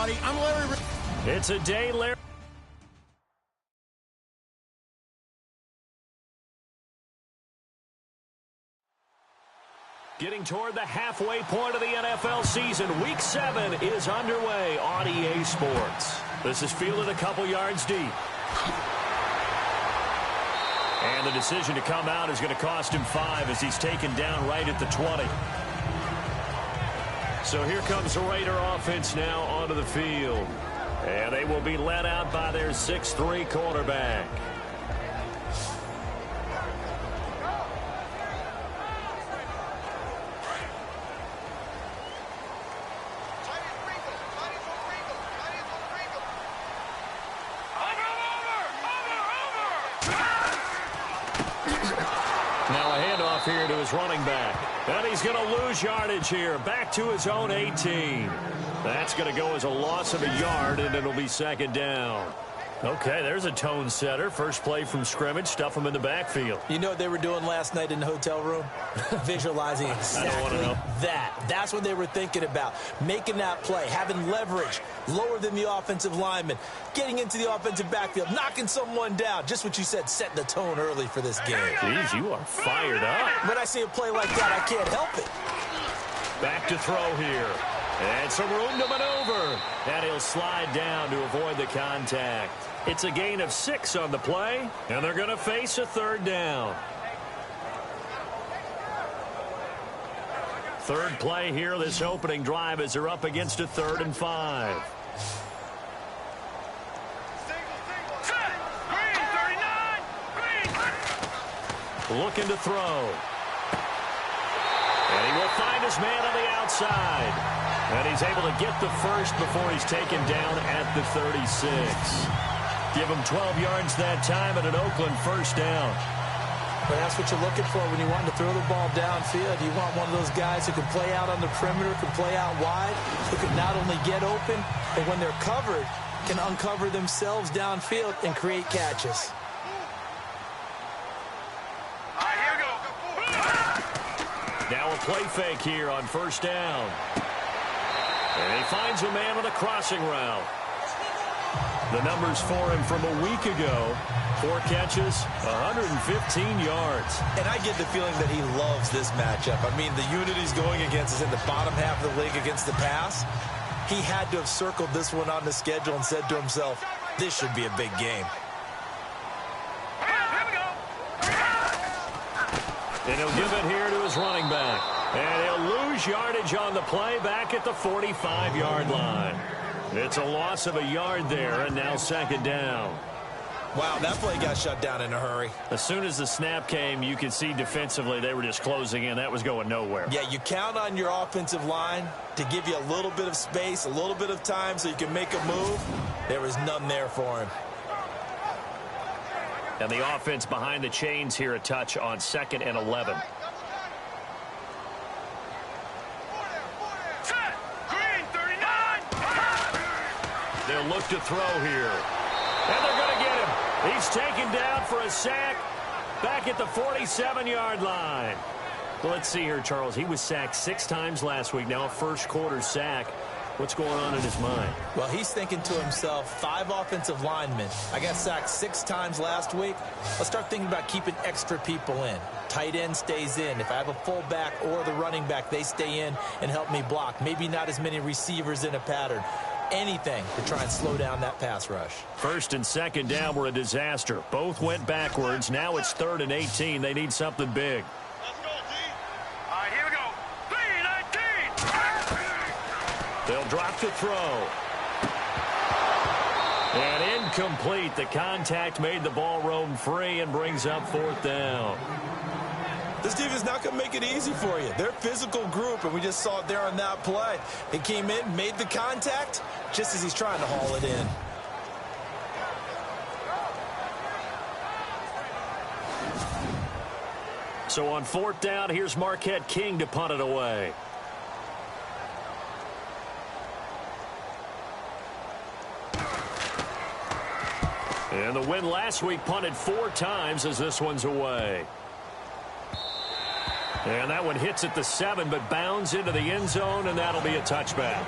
everybody. I'm Larry. It's a day, Larry. Getting toward the halfway point of the NFL season. Week 7 is underway on EA Sports. This is fielded a couple yards deep. And the decision to come out is going to cost him 5 as he's taken down right at the 20. So here comes the Raider offense now onto the field. And they will be led out by their 6'3" quarterback. Here to his running back. And he's going to lose yardage here. Back to his own 18. That's going to go as a loss of a yard, and it'll be second down. Okay, there's a tone setter. First play from scrimmage. Stuff him in the backfield. You know what they were doing last night in the hotel room? Visualizing exactly that. That's what they were thinking about. Making that play, having leverage, lower than the offensive lineman, getting into the offensive backfield, knocking someone down. Just what you said, setting the tone early for this game. Jeez, you are fired up. When I see a play like that, I can't help it. Back to throw here. And some room to maneuver. And he'll slide down to avoid the contact. It's a gain of 6 on the play, and they're going to face a third down. Third play here, this opening drive, as they're up against a 3rd and 5. Looking to throw. And he will find his man on the outside. And he's able to get the first before he's taken down at the 36. Give him 12 yards that time and an Oakland first down. But that's what you're looking for when you want to throw the ball downfield. You want one of those guys who can play out on the perimeter, can play out wide, who can not only get open, but when they're covered, can uncover themselves downfield and create catches. Now a play fake here on first down. And he finds a man on a crossing route. The numbers for him from a week ago. 4 catches, 115 yards. And I get the feeling that he loves this matchup. I mean, the unit he's going against is in the bottom half of the league against the pass. He had to have circled this one on the schedule and said to himself, this should be a big game. And he'll give it here to his running back. And he'll lose yardage on the play back at the 45-yard line. It's a loss of a yard there, and now second down. Wow, that play got shut down in a hurry. As soon as the snap came, you could see defensively they were just closing in. That was going nowhere. Yeah, you count on your offensive line to give you a little bit of space, a little bit of time so you can make a move. There was none there for him. And the offense behind the chains here a touch on 2nd and 11. They'll look to throw here. And they're going to get him. He's taken down for a sack back at the 47-yard line. Well, let's see here, Charles. He was sacked 6 times last week. Now a first-quarter sack. What's going on in his mind? Well, he's thinking to himself, 5 offensive linemen. I got sacked 6 times last week. Let's start thinking about keeping extra people in. Tight end stays in. If I have a fullback or the running back, they stay in and help me block. Maybe not as many receivers in a pattern. Anything to try and slow down that pass rush. First and second down were a disaster. Both went backwards. Now it's 3rd and 18. They need something big. Let's go, G. All right, here we go. 3-19. They'll drop to throw. And incomplete. The contact made the ball roam free and brings up 4th down. This defense is not going to make it easy for you. They're a physical group, and we just saw it there on that play. He came in, made the contact, just as he's trying to haul it in. So on 4th down, here's Marquette King to punt it away. And the win last week punted 4 times as this one's away. And that one hits at the 7, but bounds into the end zone, and that'll be a touchback.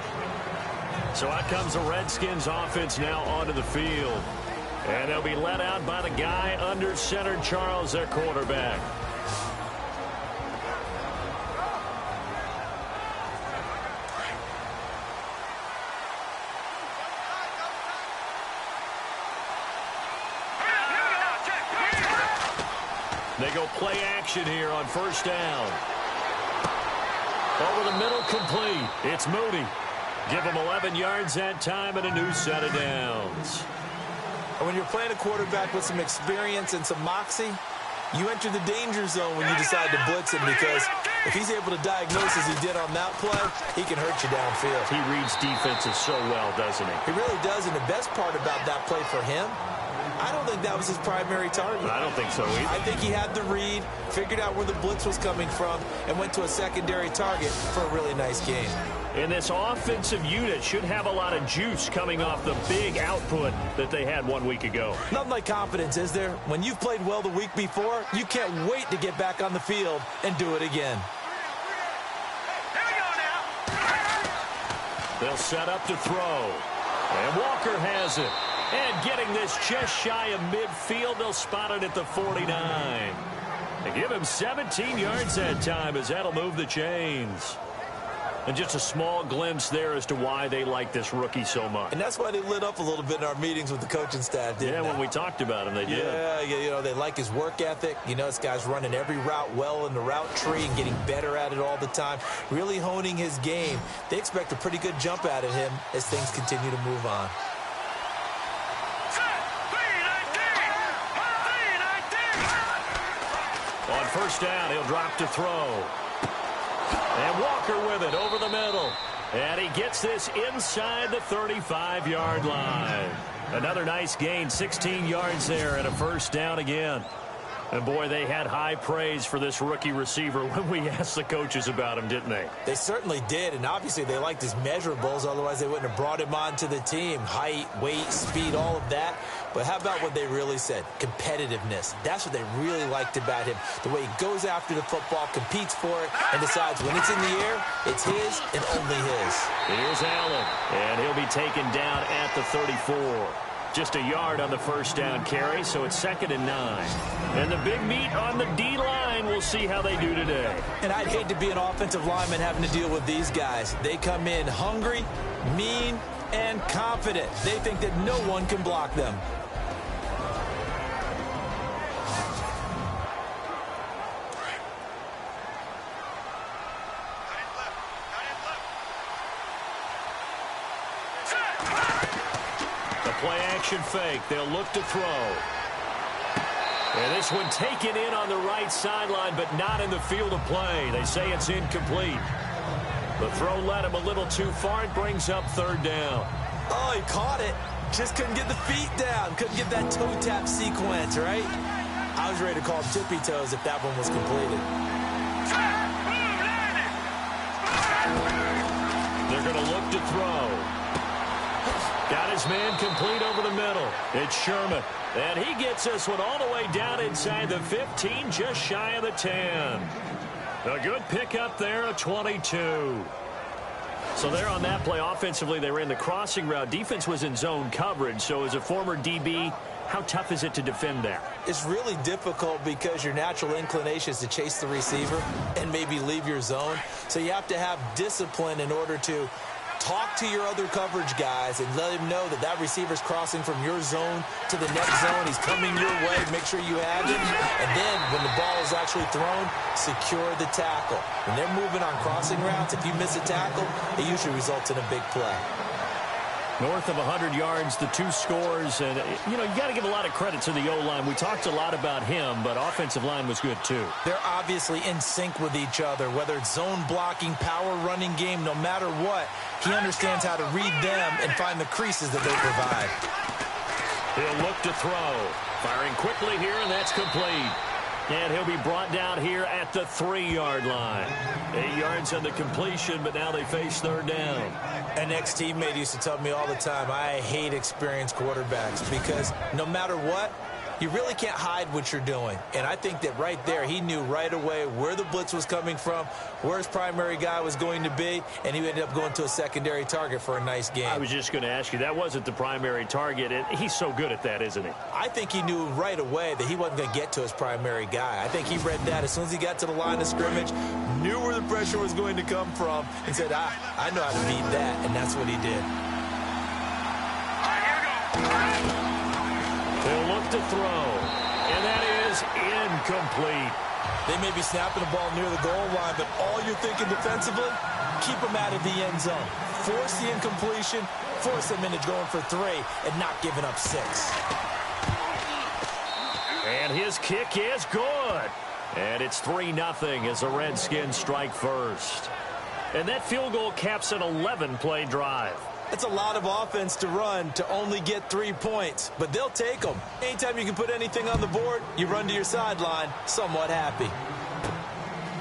So out comes the Redskins offense now onto the field. And they'll be let out by the guy under center, Charles, their quarterback. They go play action here on first down. Over the middle, complete. It's Moody. Give him 11 yards that time and a new set of downs. When you're playing a quarterback with some experience and some moxie, you enter the danger zone when you decide to blitz him, because if he's able to diagnose as he did on that play, he can hurt you downfield. He reads defenses so well, doesn't he? He really does, and the best part about that play for him, I don't think that was his primary target. I don't think so either. I think he had the read, figured out where the blitz was coming from, and went to a secondary target for a really nice game. And this offensive unit should have a lot of juice coming off the big output that they had 1 week ago. Nothing like confidence, is there? When you've played well the week before, you can't wait to get back on the field and do it again. They'll set up to throw. And Walker has it. And getting this just shy of midfield, they'll spot it at the 49. They give him 17 yards that time, as that'll move the chains. And just a small glimpse there as to why they like this rookie so much. And that's why they lit up a little bit in our meetings with the coaching staff, didn't they? When we talked about him, they did. Yeah, you know, they like his work ethic. You know, this guy's running every route well in the route tree and getting better at it all the time, really honing his game. They expect a pretty good jump out of him as things continue to move on. On first down, he'll drop to throw. And Walker with it over the middle. And he gets this inside the 35-yard line. Another nice gain, 16 yards there, and a first down again. And, boy, they had high praise for this rookie receiver when we asked the coaches about him, didn't they? They certainly did, and obviously they liked his measurables. Otherwise, they wouldn't have brought him onto the team. Height, weight, speed, all of that. But how about what they really said? Competitiveness. That's what they really liked about him. The way he goes after the football, competes for it, and decides when it's in the air, it's his and only his. Here's Allen, and he'll be taken down at the 34. Just a yard on the first down carry, so it's 2nd and 9. And the big meat on the D-line, we'll see how they do today. And I'd hate to be an offensive lineman having to deal with these guys. They come in hungry, mean, and confident. They think that no one can block them. Play action fake. They'll look to throw. And this one taken in on the right sideline, but not in the field of play. They say it's incomplete. The throw led him a little too far. It brings up 3rd down. Oh, he caught it. Just couldn't get the feet down. Couldn't get that toe tap sequence, right? I was ready to call tippy toes if that one was completed. They're going to look to throw. Got his man complete over the middle. It's Sherman. And he gets this one all the way down inside the 15, just shy of the 10. A good pickup there, a 22. So there on that play, offensively, they ran the crossing route. Defense was in zone coverage. So as a former DB, how tough is it to defend that? It's really difficult because your natural inclination is to chase the receiver and maybe leave your zone. So you have to have discipline in order to talk to your other coverage guys and let him know that that receiver's crossing from your zone to the next zone. He's coming your way. Make sure you have him. And then when the ball is actually thrown, secure the tackle. When they're moving on crossing routes, if you miss a tackle, it usually results in a big play. North of 100 yards, the 2 scores. And, you know, you got to give a lot of credit to the O-line. We talked a lot about him, but offensive line was good, too. They're obviously in sync with each other, whether it's zone blocking, power running game, no matter what. He understands how to read them and find the creases that they provide. He'll look to throw. Firing quickly here, and that's complete. And he'll be brought down here at the 3-yard line. 8 yards on the completion, but now they face 3rd down. An ex-teammate used to tell me all the time, I hate experienced quarterbacks because no matter what, You really can't hide what you're doing. And I think that right there, he knew right away where the blitz was coming from, where his primary guy was going to be, and he ended up going to a secondary target for a nice game. I was just going to ask you, that wasn't the primary target, and he's so good at that, isn't he? I think he knew right away that he wasn't going to get to his primary guy. I think he read that as soon as he got to the line of scrimmage, knew where the pressure was going to come from, and said, I know how to beat that, and that's what he did. They'll look to throw, and that is incomplete. They may be snapping the ball near the goal line, but all you're thinking defensively, keep them out of the end zone. Force the incompletion, force them into going for 3, and not giving up 6. And his kick is good. And it's 3-0 as the Redskins strike first. And that field goal caps an 11-play drive. It's a lot of offense to run to only get 3 points, but they'll take them. Anytime you can put anything on the board, you run to your sideline somewhat happy.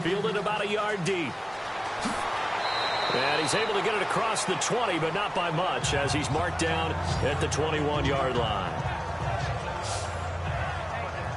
Fielded about a yard deep. And he's able to get it across the 20, but not by much, as he's marked down at the 21-yard line.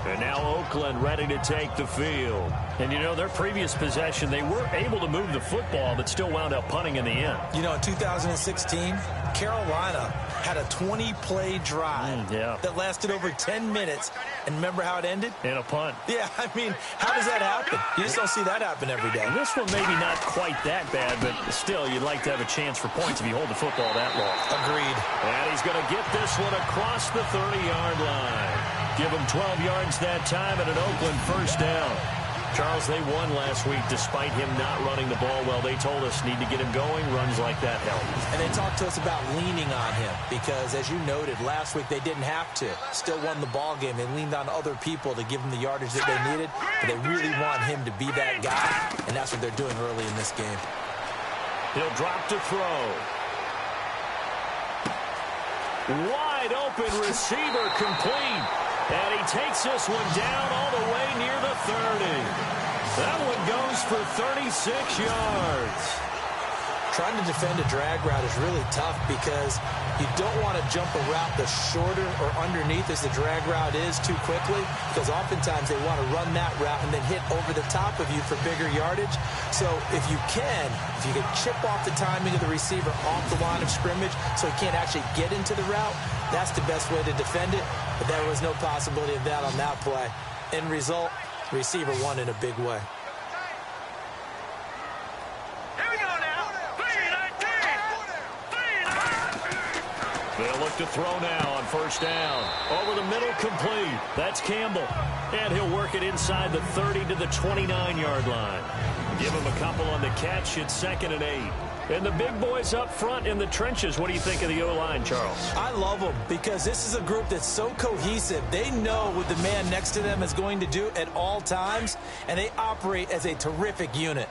And now Oakland ready to take the field. And, you know, their previous possession, they were able to move the football, but still wound up punting in the end. You know, in 2016, Carolina had a 20-play drive that lasted over 10 minutes. And remember how it ended? In a punt. Yeah, I mean, how does that happen? You just don't see that happen every day. And this one maybe not quite that bad, but still, you'd like to have a chance for points if you hold the football that long. Agreed. And he's going to get this one across the 30-yard line. Give him 12 yards that time and an Oakland first down. Charles, they won last week despite him not running the ball well. They told us need to get him going. Runs like that help. And they talked to us about leaning on him because, as you noted, last week they didn't have to. Still won the ball game. They leaned on other people to give them the yardage that they needed. But they really want him to be that guy, and that's what they're doing early in this game. He'll drop to throw. Wide open receiver complete. And he takes this one down all the way near the 30. That one goes for 36 yards. Trying to defend a drag route is really tough because you don't want to jump a route the shorter or underneath as the drag route is too quickly, because oftentimes they want to run that route and then hit over the top of you for bigger yardage. So if you can chip off the timing of the receiver off the line of scrimmage so he can't actually get into the route, that's the best way to defend it. But there was no possibility of that on that play. End result, receiver won in a big way. They'll look to throw now on first down. Over the middle, complete. That's Campbell. And he'll work it inside the 30 to the 29-yard line. Give him a couple on the catch. It's 2nd and 8. And the big boys up front in the trenches. What do you think of the O-line, Charles? I love them because this is a group that's so cohesive. They know what the man next to them is going to do at all times, and they operate as a terrific unit.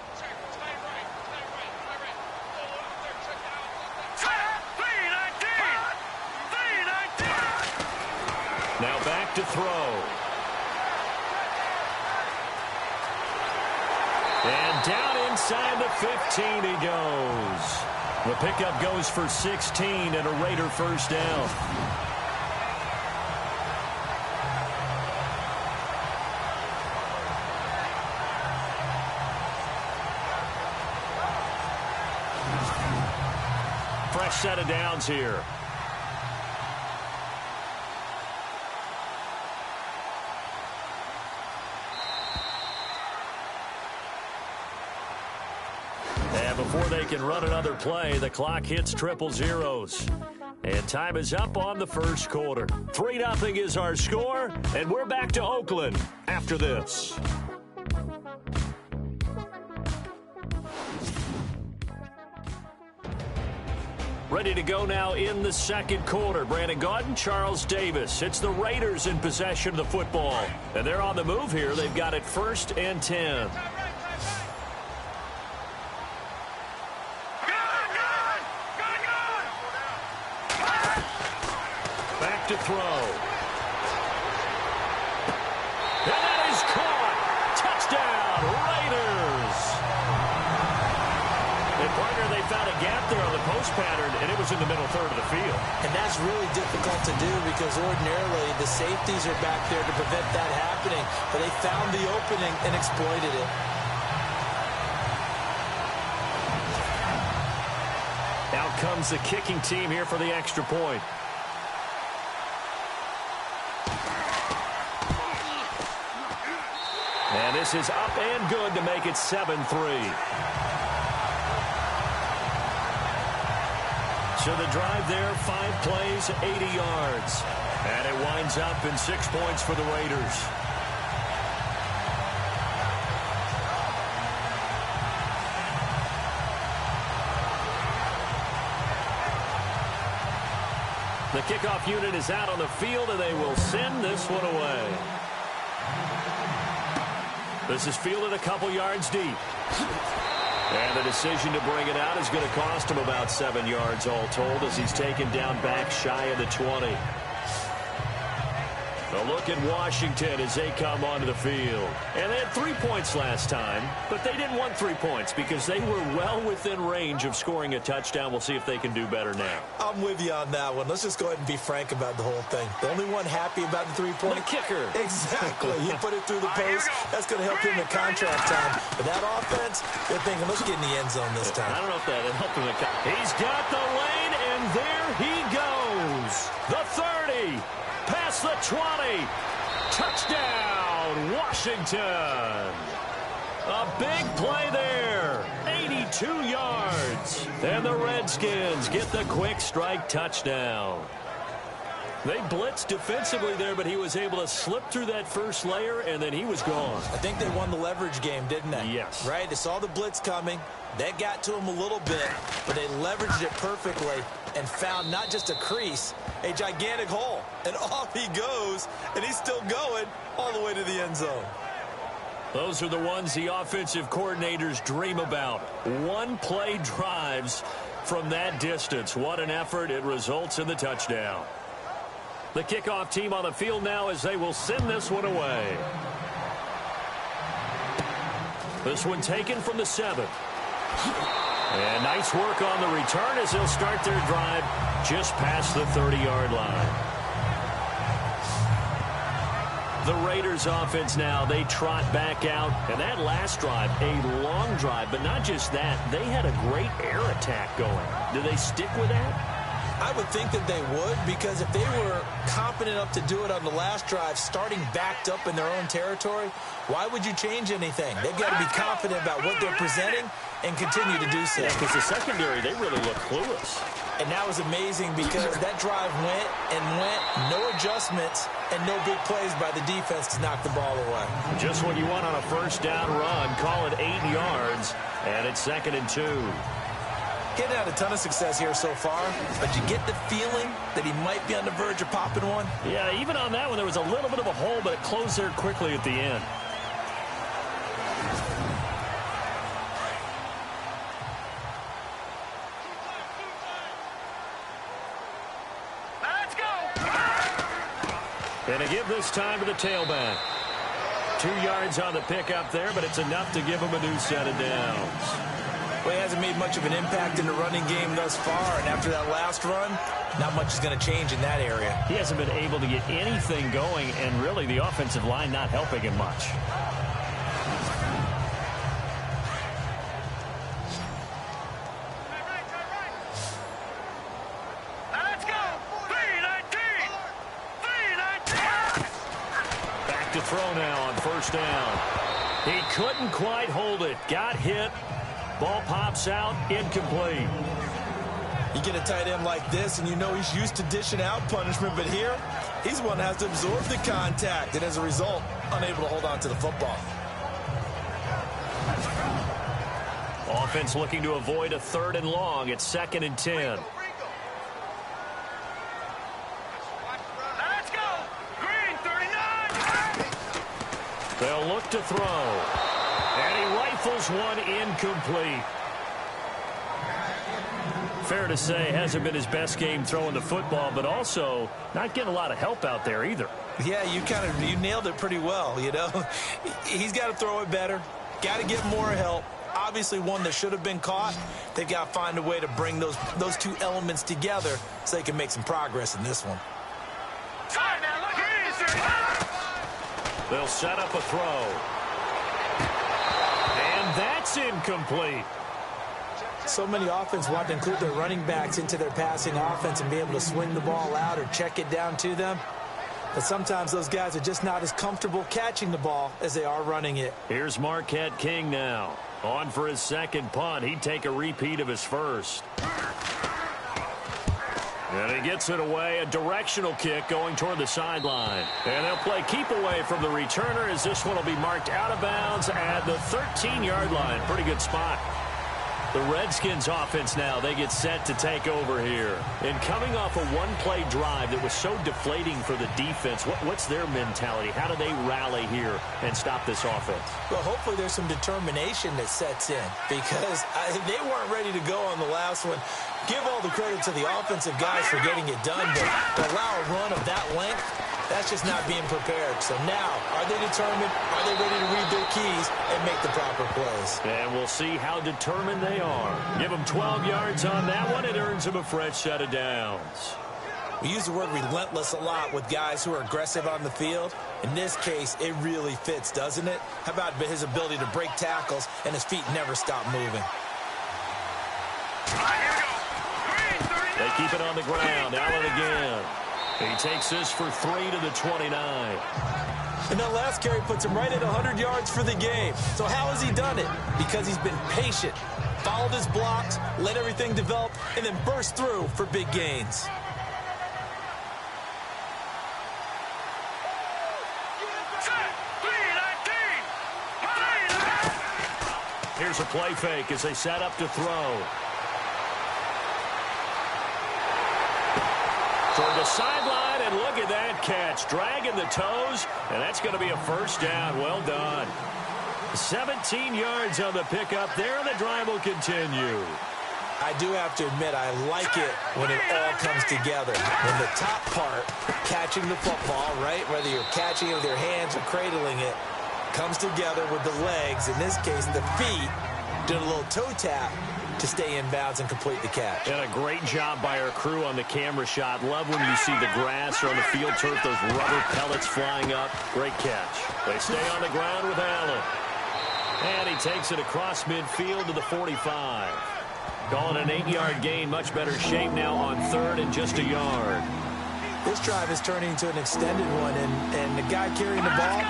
Now back to throw. And down inside the 15 he goes. The pickup goes for 16 and a Raider first down. Fresh set of downs here. Before they can run another play, the clock hits triple zeros. And time is up on the first quarter. 3-0 is our score, and we're back to Oakland after this. Ready to go now in the second quarter. Brandon Gaudin, Charles Davis. It's the Raiders in possession of the football. And they're on the move here. They've got it 1st and 10. To throw. And that is caught. Touchdown, Raiders. And partner, they found a gap there on the post pattern, and it was in the middle third of the field. And that's really difficult to do because ordinarily the safeties are back there to prevent that happening. But they found the opening and exploited it. Out comes the kicking team here for the extra point. And this is up and good to make it 7-3. So the drive there, 5 plays, 80 yards. And it winds up in 6 points for the Raiders. The kickoff unit is out on the field, and they will send this one away. This is fielded a couple yards deep. And the decision to bring it out is going to cost him about 7 yards all told as he's taken down back shy of the 20. A look at Washington as they come onto the field. And they had 3 points last time, but they didn't want 3 points because they were well within range of scoring a touchdown. We'll see if they can do better now. I'm with you on that one. Let's just go ahead and be frank about the whole thing. The only one happy about the 3-point. The kicker. Exactly. You put it through the post. That's going to help him in contract time. But that offense, they're thinking, let's get in the end zone this time. I don't know if that helped him. He's got the lane, and there he goes. The 30. Past the 20. Touchdown, Washington. A big play there. 82 yards. And the Redskins get the quick strike touchdown. They blitzed defensively there, but he was able to slip through that first layer, and then he was gone. I think they won the leverage game, didn't they? Yes. Right? They saw the blitz coming. That got to him a little bit, but they leveraged it perfectly and found not just a crease, a gigantic hole. And off he goes, and he's still going all the way to the end zone. Those are the ones the offensive coordinators dream about. One-play drives from that distance. What an effort. It results in the touchdown. The kickoff team on the field now as they will send this one away. This one taken from the 7. And nice work on the return as they'll start their drive just past the 30-yard line. The Raiders offense now, they trot back out. And that last drive, a long drive, but not just that. They had a great air attack going. Do they stick with that? I would think that they would, because if they were competent enough to do it on the last drive, starting backed up in their own territory, why would you change anything? They've got to be confident about what they're presenting and continue to do so. Yeah, because the secondary, they really look clueless. And that was amazing because that drive went and went, no adjustments, and no big plays by the defense to knock the ball away. Just what you want on a first down run. Call it 8 yards, and it's 2nd and 2. Getting had a ton of success here so far, but you get the feeling that he might be on the verge of popping one. Yeah, even on that one, there was a little bit of a hole, but it closed there quickly at the end. Let's go! And a give this time to the tailback. 2 yards on the pickup there, but it's enough to give him a new set of downs. Well, he hasn't made much of an impact in the running game thus far, and after that last run, not much is going to change in that area. He hasn't been able to get anything going, and really the offensive line not helping him much. Let's go! 3-19! 3-19! Back to throw now on first down. He couldn't quite hold it. Got hit. Ball pops out, incomplete. You get a tight end like this, and you know he's used to dishing out punishment, but here, he's the one that has to absorb the contact, and as a result, unable to hold on to the football. Offense looking to avoid a 3rd and long. It's 2nd and 10. Let's go! Green, 39! They'll look to throw. And he rifles one incomplete. Fair to say, hasn't been his best game throwing the football, but also not getting a lot of help out there either. Yeah, you nailed it pretty well, you know. He's got to throw it better, got to get more help, Obviously one that should have been caught. They've got to find a way to bring those two elements together so they can make some progress in this one. They'll set up a throw. And that's incomplete. So many offense want to include their running backs into their passing offense and be able to swing the ball out or check it down to them. But sometimes those guys are just not as comfortable catching the ball as they are running it. Here's Marquette King now. On for his second punt. He'd take a repeat of his first. And he gets it away. A directional kick going toward the sideline. And they'll play keep away from the returner as this one will be marked out of bounds at the 13-yard line. Pretty good spot. The Redskins offense now, they get set to take over here. And coming off a one-play drive that was so deflating for the defense, what's their mentality? How do they rally here and stop this offense? Well, hopefully there's some determination that sets in because they weren't ready to go on the last one. Give all the credit to the offensive guys for getting it done, but to allow a run of that length, that's just not being prepared. So now, are they determined? Are they ready to read their keys and make the proper plays? And we'll see how determined they are. Give them 12 yards on that one. It earns them a fresh set of downs. We use the word relentless a lot with guys who are aggressive on the field. In this case, it really fits, doesn't it? How about his ability to break tackles and his feet never stop moving? They keep it on the ground. Allen again. He takes this for 3 to the 29. And that last carry puts him right at 100 yards for the game. So how has he done it? Because he's been patient, followed his blocks, let everything develop, and then burst through for big gains. Here's a play fake as they set up to throw. Toward the sideline, and look at that catch. Dragging the toes, and that's going to be a first down. Well done. 17 yards on the pickup there, and the drive will continue. I do have to admit, I like it when it all comes together. When the top part, catching the football, right, whether you're catching it with your hands or cradling it, comes together with the legs, in this case the feet, did a little toe tap to stay in bounds and complete the catch. And a great job by our crew on the camera shot. Love when you see the grass or on the field turf, those rubber pellets flying up. Great catch. They stay on the ground with Allen. And he takes it across midfield to the 45. Calling an 8-yard gain, much better shape now on third and just a yard. This drive is turning into an extended one, and the guy carrying the ball,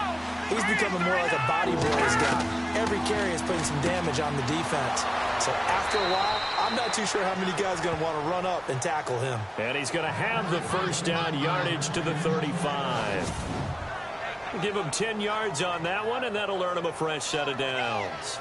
he's becoming more like a body boys guy. Every carry is putting some damage on the defense. So after a while, I'm not too sure how many guys are going to want to run up and tackle him. And he's going to have the first down yardage to the 35. Give him 10 yards on that one, and that'll earn him a fresh set of downs.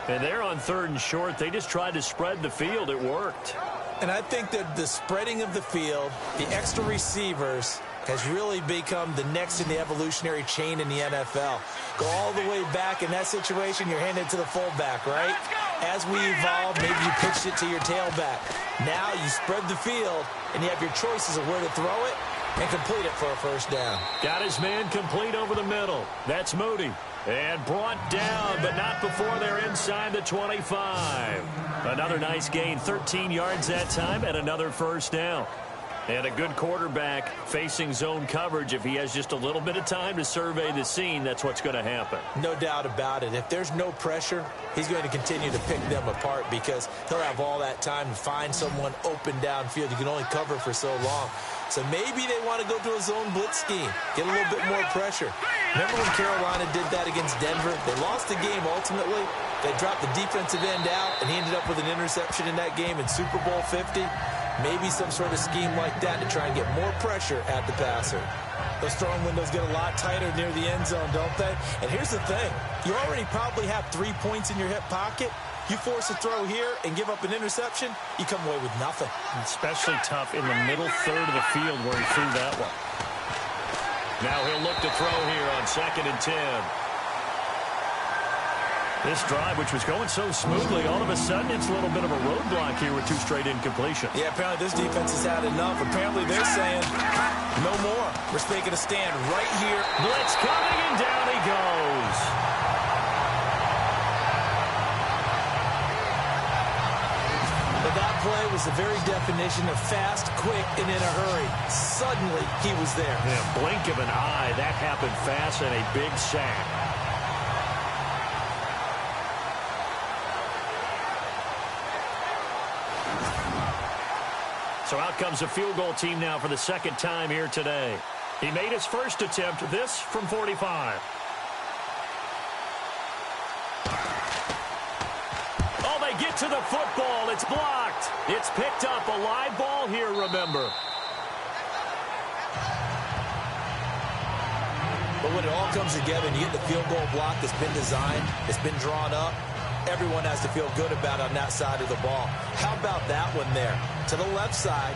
And they're on third and short. They just tried to spread the field. It worked. And I think that the spreading of the field, the extra receivers, has really become the next in the evolutionary chain in the NFL. Go all the way back in that situation, you're handed to the fullback, right? As we evolve, maybe you pitched it to your tailback. Now you spread the field, and you have your choices of where to throw it and complete it for a first down. Got his man complete over the middle. That's Moody. And brought down, but not before they're inside the 25. Another nice gain, 13 yards that time, and another first down. And a good quarterback facing zone coverage. If he has just a little bit of time to survey the scene, that's what's going to happen. No doubt about it. If there's no pressure, he's going to continue to pick them apart because he'll have all that time to find someone open downfield. You can only cover for so long. So maybe they want to go to a zone blitz scheme, get a little bit more pressure. Remember when Carolina did that against Denver? They lost the game ultimately. They dropped the defensive end out, and he ended up with an interception in that game in Super Bowl 50. Maybe some sort of scheme like that to try and get more pressure at the passer. Those throwing windows get a lot tighter near the end zone, don't they? And here's the thing. You already probably have 3 points in your hip pocket. You force a throw here and give up an interception, you come away with nothing. Especially tough in the middle third of the field where he threw that one. Now he'll look to throw here on 2nd and 10. This drive, which was going so smoothly, all of a sudden it's a little bit of a roadblock here with 2 straight incompletions. Yeah, apparently this defense has had enough. Apparently they're saying, no more. We're making a stand right here. Blitz coming, and down he goes. that play was the very definition of fast, quick, and in a hurry. Suddenly, he was there. In a blink of an eye, that happened fast and a big sack. So out comes a field goal team now for the second time here today. He made his first attempt, this from 45. Oh, they get to the football. It's blocked. It's picked up. A live ball here, remember. But when it all comes together and you get the field goal block that's been designed, it's been drawn up, everyone has to feel good about it on that side of the ball. How about that one there? To the left side,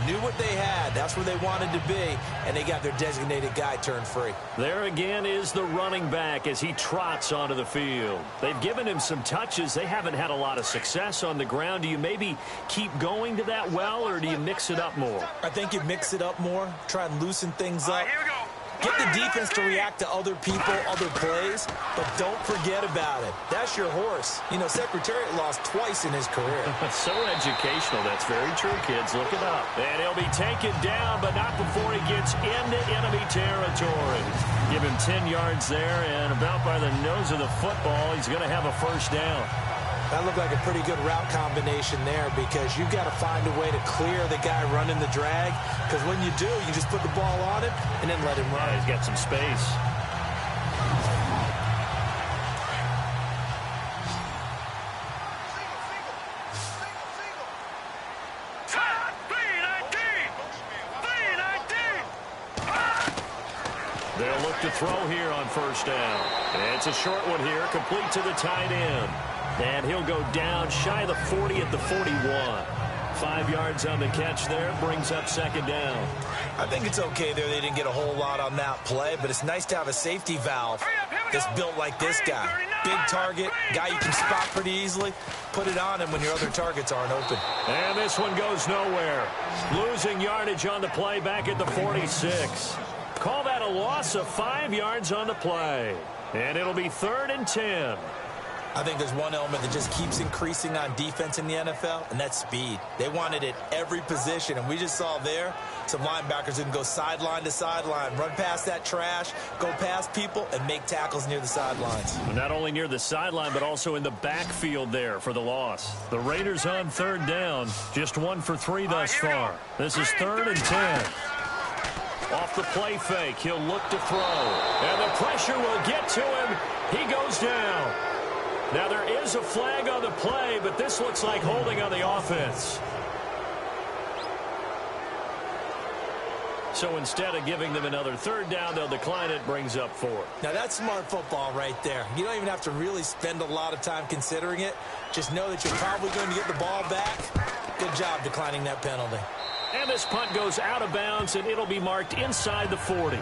knew what they had. That's where they wanted to be, and they got their designated guy turned free. There again is the running back as he trots onto the field. They've given him some touches. They haven't had a lot of success on the ground. Do you maybe keep going to that well, or do you mix it up more? I think you mix it up more, try and loosen things up. Here we go. Get the defense to react to other people, other plays, but don't forget about it. That's your horse. You know, Secretariat lost twice in his career. So educational. That's very true, kids. Look it up. And he'll be taken down, but not before he gets into enemy territory. Give him 10 yards there, and about by the nose of the football, he's going to have a first down. That looked like a pretty good route combination there because you've got to find a way to clear the guy running the drag, because when you do, you just put the ball on him and then let him run. Yeah, he's got some space. They'll look to throw here on first down. And it's a short one here, complete to the tight end. And he'll go down shy of the 40 at the 41. 5 yards on the catch there, brings up second down. I think it's okay there. They didn't get a whole lot on that play, but it's nice to have a safety valve that's built like this guy. Big target, guy you can spot pretty easily. Put it on him when your other targets aren't open. And this one goes nowhere. Losing yardage on the play back at the 46. Call that a loss of 5 yards on the play. And it'll be 3rd and 10. I think there's one element that just keeps increasing on defense in the NFL, and that's speed. They want it at every position, and we just saw there some linebackers who can go sideline to sideline, run past that trash, go past people, and make tackles near the sidelines. Not only near the sideline, but also in the backfield there for the loss. The Raiders on 3rd down, just 1 for 3 thus far. This is 3rd and 10. Off the play fake, he'll look to throw. And the pressure will get to him. He goes down. Now, there is a flag on the play, but this looks like holding on the offense. So instead of giving them another 3rd down, they'll decline it, brings up 4. Now, that's smart football right there. You don't even have to really spend a lot of time considering it. Just know that you're probably going to get the ball back. Good job declining that penalty. And this punt goes out of bounds, and it'll be marked inside the 40.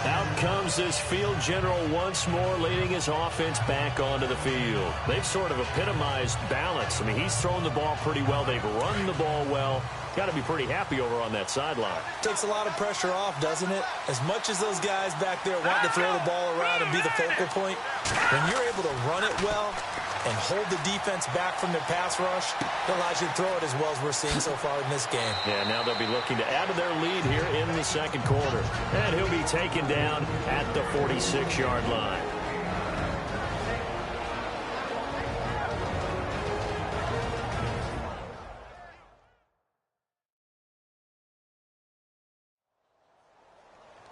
Out comes this field general once more, leading his offense back onto the field. They've sort of epitomized balance. I mean, he's thrown the ball pretty well. They've run the ball well. Got to be pretty happy over on that sideline. Takes a lot of pressure off, doesn't it? As much as those guys back there want to throw the ball around and be the focal point, when you're able to run it well and hold the defense back from their pass rush, it allows you to throw it as well as we're seeing so far in this game. Yeah, now they'll be looking to add to their lead here in the second quarter. And he'll be taken down at the 46-yard line.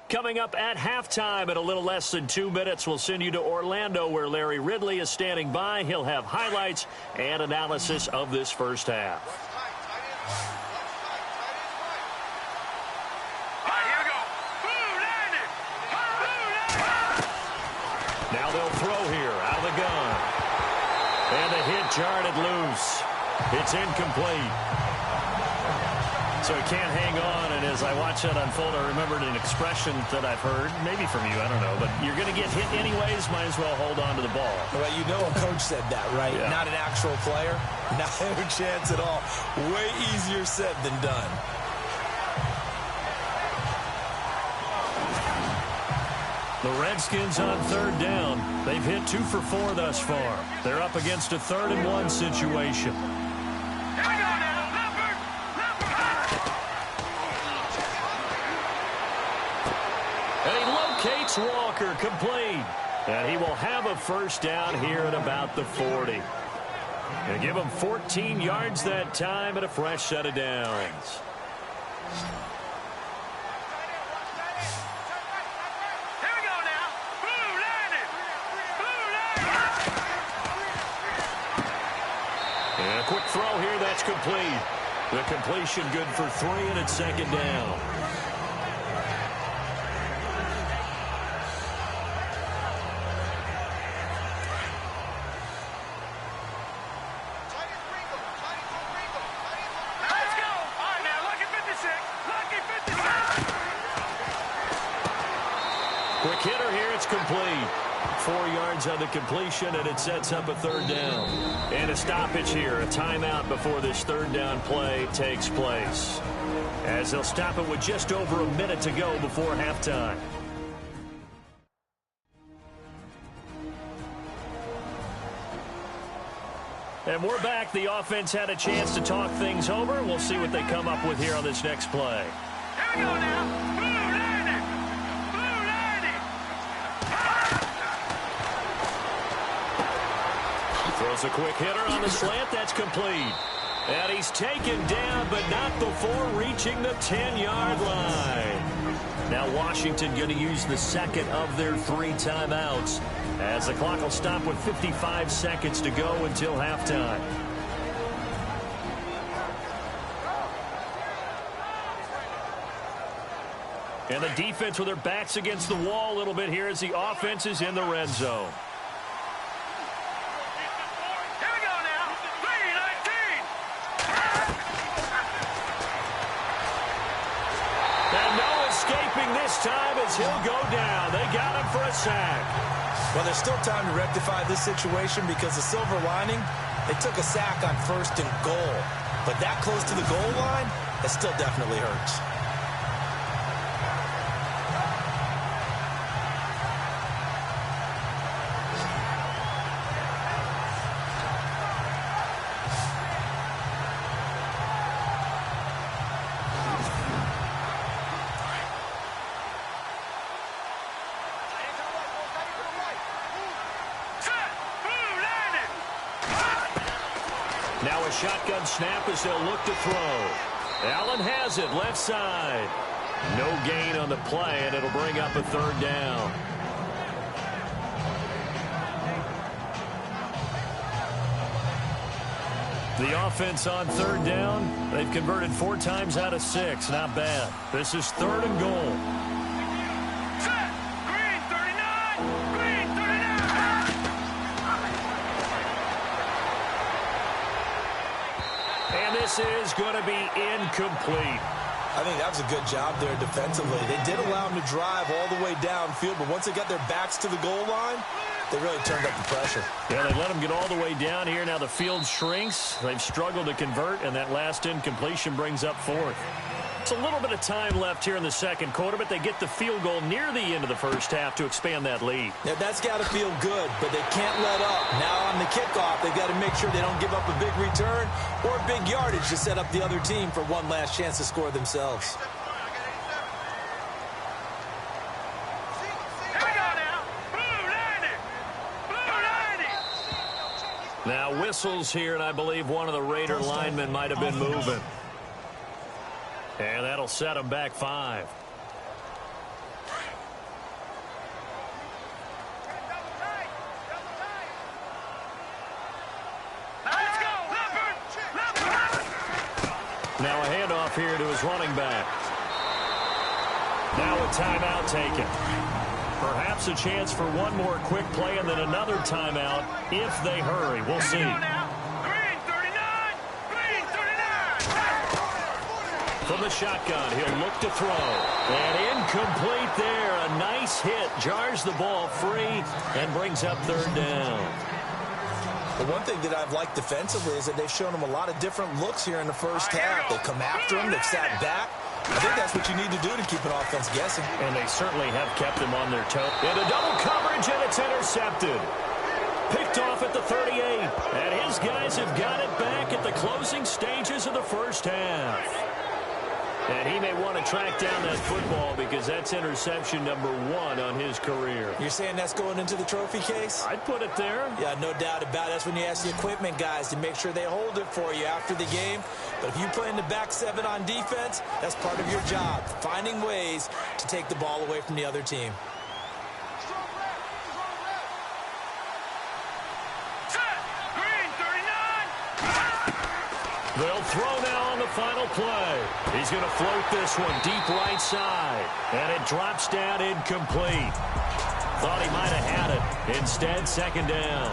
Coming up at halftime in a little less than 2 minutes, we'll send you to Orlando where Larry Ridley is standing by. He'll have highlights and analysis of this first half. Here we go. Now they'll throw here out of the gun. And the hit jarred it loose. It's incomplete. So he can't hang on, and as I watch that unfold, I remembered an expression that I've heard, maybe from you, I don't know, but you're going to get hit anyways, might as well hold on to the ball. Well, you know a coach said that, right? Yeah. Not an actual player. Not a chance at all. Way easier said than done. The Redskins on third down. They've hit 2 for 4 thus far. They're up against a 3rd-and-1 situation. Here we go now. Leopard. And he locates Walker, complete. And he will have a first down here at about the 40. They give him 14 yards that time and a fresh set of downs. Here we go now. Blue landed. And a quick throw here, that's complete. The completion good for 3, and it's 2nd down. Let's go. All right, now, lucky 56. Lucky 56. Quick hitter here, it's complete. 4 yards on the completion, and it sets up a 3rd down. And a stoppage here, a timeout before this 3rd down play takes place, as they'll stop it with just over a minute to go before halftime. And we're back. The offense had a chance to talk things over. We'll see what they come up with here on this next play. Here we go now. Blue landed. Throws a quick hitter on the slant. That's complete. And he's taken down, but not before reaching the 10-yard line. Now Washington going to use the 2nd of their 3 timeouts, as the clock will stop with 55 seconds to go until halftime. And the defense with their backs against the wall a little bit here as the offense is in the red zone. Here we go now. 3-19. And no escaping this time as he'll go down. They got him for a sack. Well, there's still time to rectify this situation because the silver lining, they took a sack on 1st and goal. But that close to the goal line, it still definitely hurts. Now a shotgun snap as they'll look to throw. Allen has it, left side. No gain on the play, and it'll bring up a 3rd down. The offense on 3rd down, they've converted 4 times out of 6. Not bad. This is 3rd and goal. Set. Green 39. Green 39. And this is going to be incomplete. I think that was a good job there defensively. They did allow them to drive all the way downfield, but once they got their backs to the goal line, they really turned up the pressure. Yeah, they let them get all the way down here. Now the field shrinks. They've struggled to convert, and that last incompletion brings up 4th. It's a little bit of time left here in the 2nd quarter, but they get the field goal near the end of the 1st half to expand that lead. Yeah, that's got to feel good, but they can't let up. Now on the kickoff, they've got to make sure they don't give up a big return or big yardage to set up the other team for one last chance to score themselves. Here we go now. Blue landed. Blue landed. Now whistles here, and I believe one of the Raider linemen might have been moving. And that'll set them back 5. Let's go. Leopard. Now a handoff here to his running back. Now a timeout taken. Perhaps a chance for one more quick play and then another timeout if they hurry. We'll see. Green 39. Green 39. From the shotgun, he'll look to throw. And incomplete there. A nice hit. Jars the ball free and brings up 3rd down. The one thing that I've liked defensively is that they've shown them a lot of different looks here in the 1st half. They've come after them. They've sat back. I think that's what you need to do to keep an offense guessing. And they certainly have kept them on their toes. Into double coverage, and it's intercepted. Picked off at the 38. And his guys have got it back at the closing stages of the first half. And he may want to track down that football because that's interception number 1 on his career. You're saying that's going into the trophy case? I'd put it there. Yeah, no doubt about it. That's when you ask the equipment guys to make sure they hold it for you after the game. But if you play in the back 7 on defense, that's part of your job, finding ways to take the ball away from the other team. They'll throw now on the final play. He's going to float this one deep right side. And it drops down incomplete. Thought he might have had it. Instead, second down.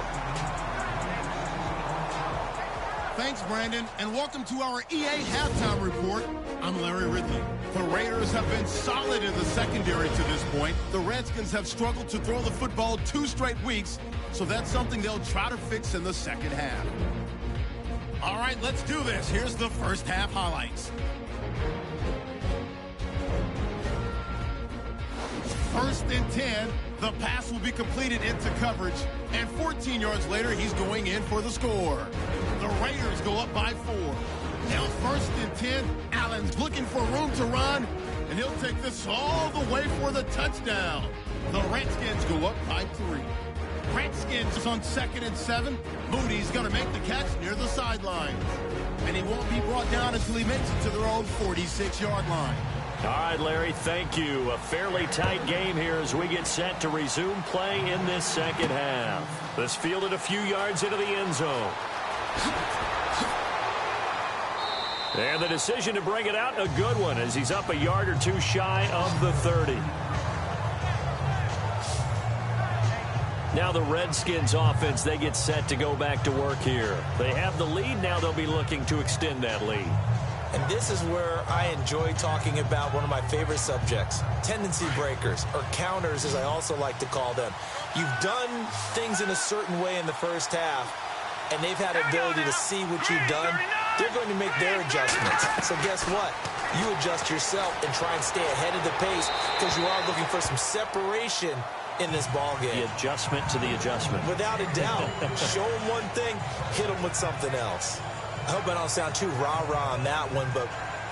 Thanks, Brandon, and welcome to our EA Halftime Report. I'm Larry Ridley. The Raiders have been solid in the secondary to this point. The Redskins have struggled to throw the football 2 straight weeks, so that's something they'll try to fix in the second half. All right, let's do this. Here's the first half highlights. First and 10, the pass will be completed into coverage, and 14 yards later, he's going in for the score. The Raiders go up by 4. Now first and 10, Allen's looking for room to run, and he'll take this all the way for the touchdown. The Redskins go up by 3. Redskins on 2nd and 7. Moody's going to make the catch near the sideline. And he won't be brought down until he makes it to their own 46-yard line. All right, Larry, thank you. A fairly tight game here as we get set to resume play in this second half. This fielded a few yards into the end zone. And the decision to bring it out, a good one, as he's up a yard or 2 shy of the 30. Now the Redskins offense, they get set to go back to work here. They have the lead. Now they'll be looking to extend that lead. And this is where I enjoy talking about one of my favorite subjects, tendency breakers, or counters as I also like to call them. You've done things in a certain way in the first half, and they've had an ability to see what you've done. They're going to make their adjustments. So guess what? You adjust yourself and try and stay ahead of the pace because you are looking for some separation in this ball game. The adjustment to the adjustment. Without a doubt. Show them one thing, hit them with something else. I hope I don't sound too rah-rah on that one, but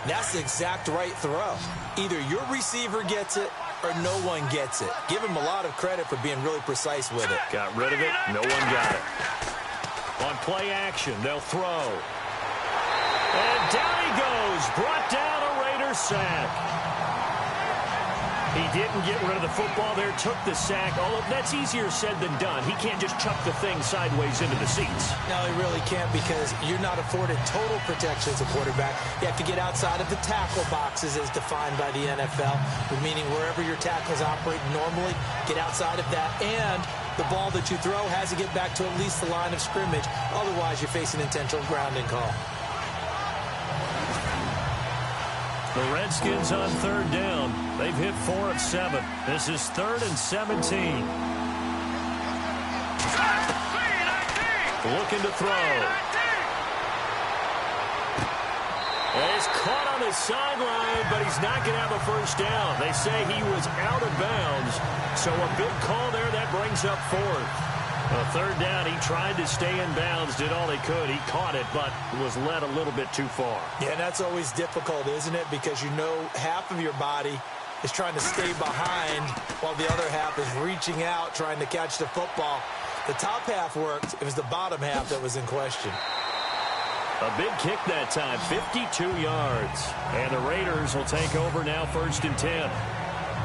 that's the exact right throw. Either your receiver gets it or no one gets it. Give him a lot of credit for being really precise with it. Got rid of it. No one got it. On play action, they'll throw. And down he goes. Brought down a Raider sack. He didn't get rid of the football there, took the sack. Although that's easier said than done. He can't just chuck the thing sideways into the seats. No, he really can't because you're not afforded total protection as a quarterback. You have to get outside of the tackle boxes as defined by the NFL, meaning wherever your tackles operate normally, get outside of that. And the ball that you throw has to get back to at least the line of scrimmage. Otherwise, you're facing intentional grounding call. The Redskins on 3rd down. They've hit 4 of 7. This is 3rd and 17. Looking to throw. And he's caught on the sideline, but he's not going to have a first down. They say he was out of bounds. So a big call there that brings up 4th. 3rd down, he tried to stay in bounds, did all he could. He caught it, but was led a little bit too far. Yeah, that's always difficult, isn't it? Because you know half of your body is trying to stay behind while the other half is reaching out, trying to catch the football. The top half worked. It was the bottom half that was in question. A big kick that time, 52 yards. And the Raiders will take over now 1st and 10.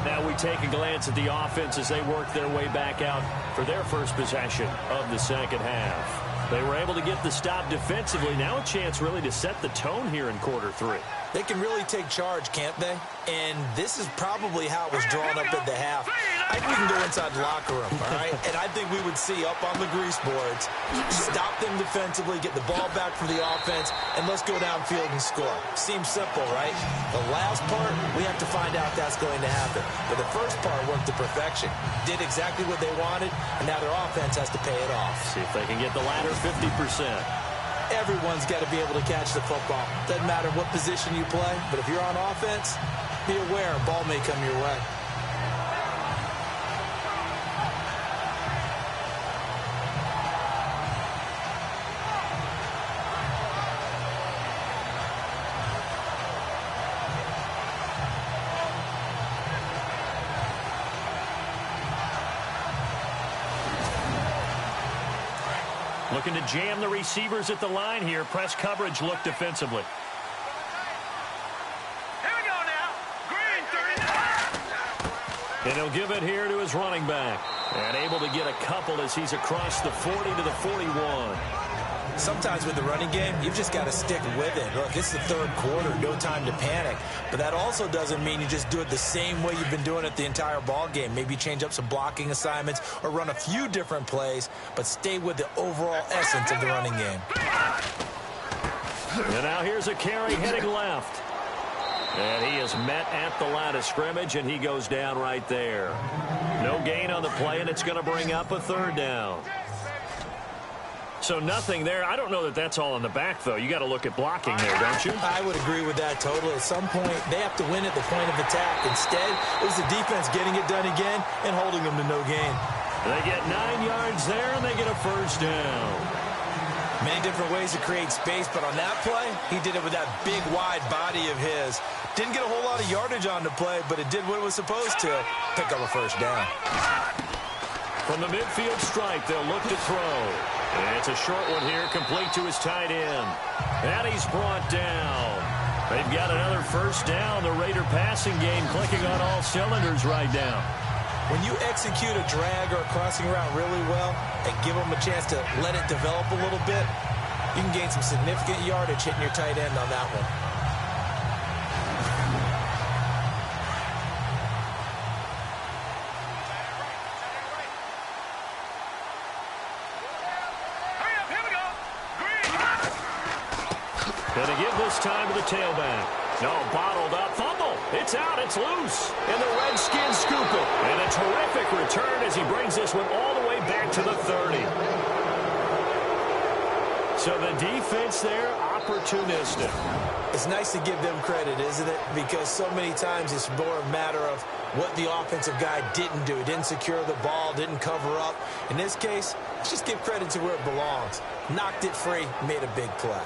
Now we take a glance at the offense as they work their way back out for their first possession of the second half. They were able to get the stop defensively. Now a chance really to set the tone here in quarter 3. They can really take charge, can't they? And this is probably how it was drawn up at the half. I think we can go inside the locker room, all right? And I think we would see up on the grease boards, stop them defensively, get the ball back for the offense, and let's go downfield and score. Seems simple, right? The last part, we have to find out that's going to happen. But the first part worked to perfection. Did exactly what they wanted, and now their offense has to pay it off. See if they can get the latter 50%. Everyone's got to be able to catch the football. Doesn't matter what position you play, but if you're on offense, be aware a ball may come your way. Looking to jam the receivers at the line here. Press coverage look defensively. Here we go now. Green, 39. And he'll give it here to his running back. And able to get a couple as he's across the 40 to the 41. Sometimes with the running game, you've just got to stick with it. Look, it's the third quarter, no time to panic. But that also doesn't mean you just do it the same way you've been doing it the entire ball game. Maybe change up some blocking assignments or run a few different plays, but stay with the overall essence of the running game. And now here's a carry heading left. And he is met at the line of scrimmage, and he goes down right there. No gain on the play, and it's going to bring up a third down. So nothing there. I don't know that that's all in the back, though. You got to look at blocking there, don't you? I would agree with that totally. At some point, they have to win at the point of attack. Instead, it was the defense getting it done again and holding them to no gain. They get 9 yards there, and they get a first down. Many different ways to create space, but on that play, he did it with that big, wide body of his. Didn't get a whole lot of yardage on the play, but it did what it was supposed to. Pick up a first down. From the midfield stripe, they'll look to throw. And it's a short one here, complete to his tight end. And he's brought down. They've got another first down. The Raider passing game clicking on all cylinders right now. When you execute a drag or a crossing route really well and give them a chance to let it develop a little bit, you can gain some significant yardage hitting your tight end on that one. Going to give this time to the tailback. No, bottled up. Fumble. It's out. It's loose. And the Redskins scoop it. And a terrific return as he brings this one all the way back to the 30. So the defense there, opportunistic. It's nice to give them credit, isn't it? Because so many times it's more a matter of what the offensive guy didn't do. Didn't secure the ball, didn't cover up. In this case, let's just give credit to where it belongs. Knocked it free, made a big play.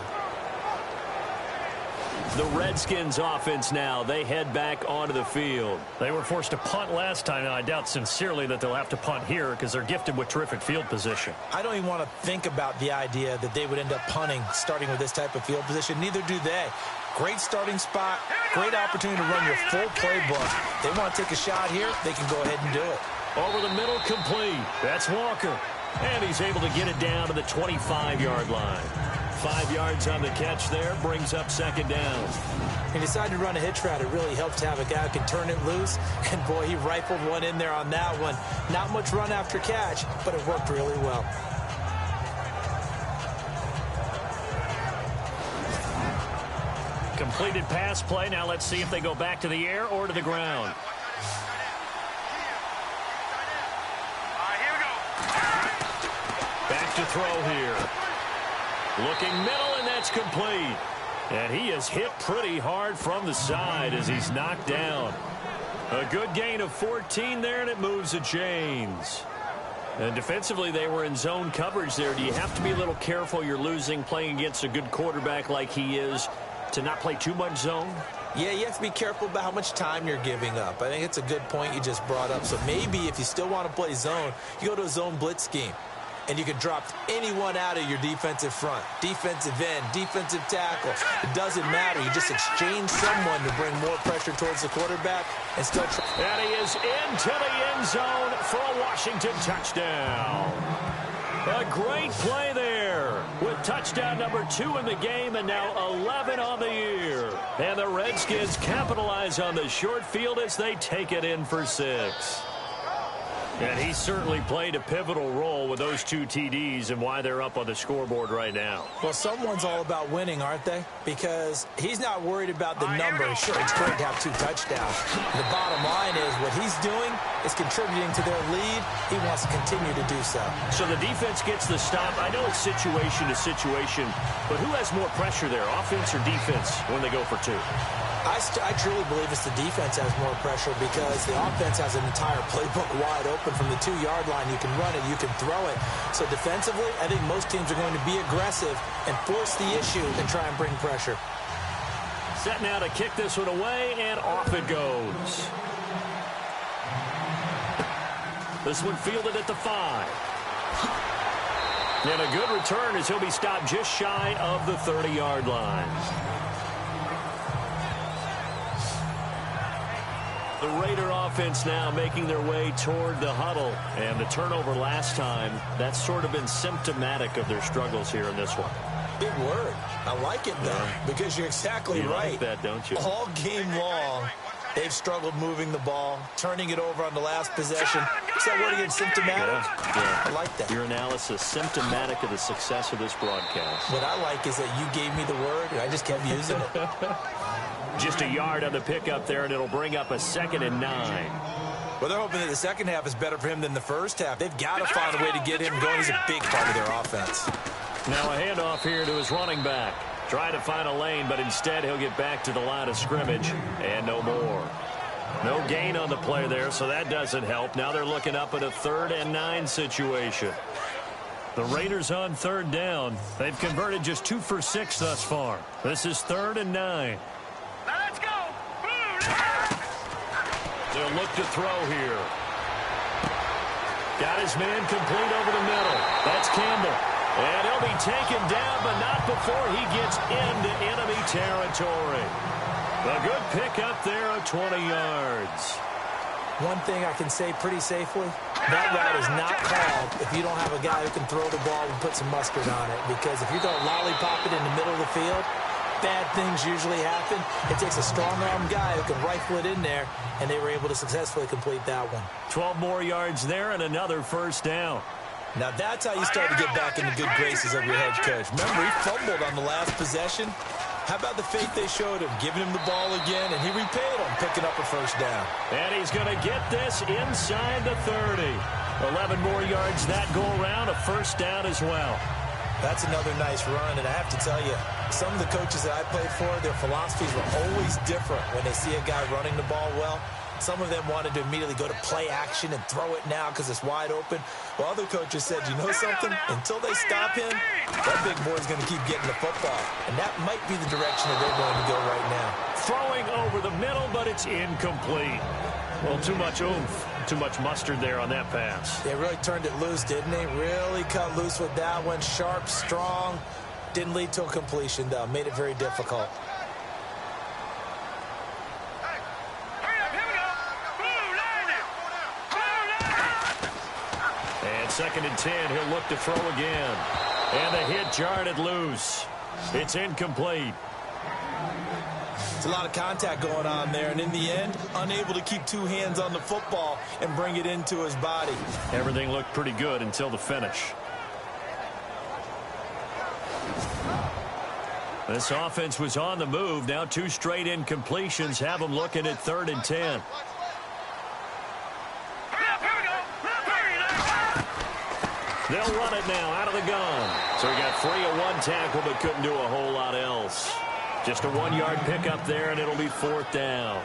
The Redskins offense now, they head back onto the field. They were forced to punt last time, and I doubt sincerely that they'll have to punt here because they're gifted with terrific field position. I don't even want to think about the idea that they would end up punting starting with this type of field position. Neither do they. Great starting spot, great opportunity to run your full playbook. They want to take a shot here, they can go ahead and do it. Over the middle, complete. That's Walker. And he's able to get it down to the 25-yard line. 5 yards on the catch there, brings up second down. He decided to run a hitch route. It really helps to have a guy who can turn it loose. And, boy, he rifled one in there on that one. Not much run after catch, but it worked really well. Completed pass play. Now let's see if they go back to the air or to the ground. Here we go. Back to throw here. Looking middle, and that's complete. And he is hit pretty hard from the side as he's knocked down. A good gain of 14 there, and it moves the chains. And defensively, they were in zone coverage there. Do you have to be a little careful you're losing playing against a good quarterback like he is to not play too much zone? Yeah, you have to be careful about how much time you're giving up. I think it's a good point you just brought up. So maybe if you still want to play zone, you go to a zone blitz scheme. And you can drop anyone out of your defensive front. Defensive end, defensive tackle. It doesn't matter. You just exchange someone to bring more pressure towards the quarterback and still try. And he is into the end zone for a Washington touchdown. A great play there with touchdown number 2 in the game and now 11 on the year. And the Redskins capitalize on the short field as they take it in for 6. And he certainly played a pivotal role with those 2 TDs and why they're up on the scoreboard right now. Well, someone's all about winning, aren't they? Because he's not worried about the number. Sure, it's great to have 2 touchdowns. The bottom line is what he's doing is contributing to their lead. He wants to continue to do so. So the defense gets the stop. I know it's situation to situation, but who has more pressure there, offense or defense, when they go for 2? I truly believe it's the defense has more pressure because the offense has an entire playbook wide open from the 2-yard line. You can run it, you can throw it. So defensively, I think most teams are going to be aggressive and force the issue and try and bring pressure. Set now to kick this one away, and off it goes. This one fielded at the 5. And a good return as he'll be stopped just shy of the 30-yard line. The Raider offense now making their way toward the huddle. And the turnover last time, that's sort of been symptomatic of their struggles here in this one. Big word. I like it, though, because you're exactly right. You like that, don't you? All game long, they've struggled moving the ball, turning it over on the last possession. Is that word again, symptomatic? Yeah. I like that. Your analysis, symptomatic of the success of this broadcast. What I like is that you gave me the word, and I just kept using it. Just a yard on the pickup there, and it'll bring up a 2nd and 9. Well, they're hoping that the second half is better for him than the first half. They've got to find a way to get him going. He's a big part of their offense. Now a handoff here to his running back. Trying to find a lane, but instead he'll get back to the line of scrimmage, and no more. No gain on the play there, so that doesn't help. Now they're looking up at a 3rd and 9 situation. The Raiders on 3rd down. They've converted just 2 for 6 thus far. This is 3rd and 9. Let's go. They'll look to throw here. Got his man complete over the middle. That's Campbell. And he'll be taken down, but not before he gets into enemy territory. A good pickup there of 20 yards. One thing I can say pretty safely, that route is not called if you don't have a guy who can throw the ball and put some mustard on it. Because if you're going to lollipop it in the middle of the field, bad things usually happen. It takes a strong-arm guy who can rifle it in there, and they were able to successfully complete that one. 12 more yards there and another first down. Now that's how you start to get back in the good graces of your head coach. Remember, he fumbled on the last possession. How about the faith they showed him, giving him the ball again, and he repaid him, picking up a first down. And he's going to get this inside the 30. 11 more yards that go around, a first down as well. That's another nice run, and I have to tell you, some of the coaches that I played for, their philosophies were always different when they see a guy running the ball well. Some of them wanted to immediately go to play action and throw it now because it's wide open. While other coaches said, you know something? Until they stop him, that big boy's going to keep getting the football. And that might be the direction that they're going to go right now. Throwing over the middle, but it's incomplete. Well, too much oomph, too much mustard there on that pass. They really turned it loose, didn't they? Really cut loose with that one. Sharp, strong. Didn't lead to a completion, though. Made it very difficult. And 2nd and 10, he'll look to throw again. And the hit jarred loose. It's incomplete. It's a lot of contact going on there, and in the end, unable to keep 2 hands on the football and bring it into his body. Everything looked pretty good until the finish. This offense was on the move. Now 2 straight incompletions have them looking at 3rd and 10. They'll run it now out of the gun. So he got free of 1 tackle but couldn't do a whole lot else. Just a 1-yard pickup there, and it'll be 4th down.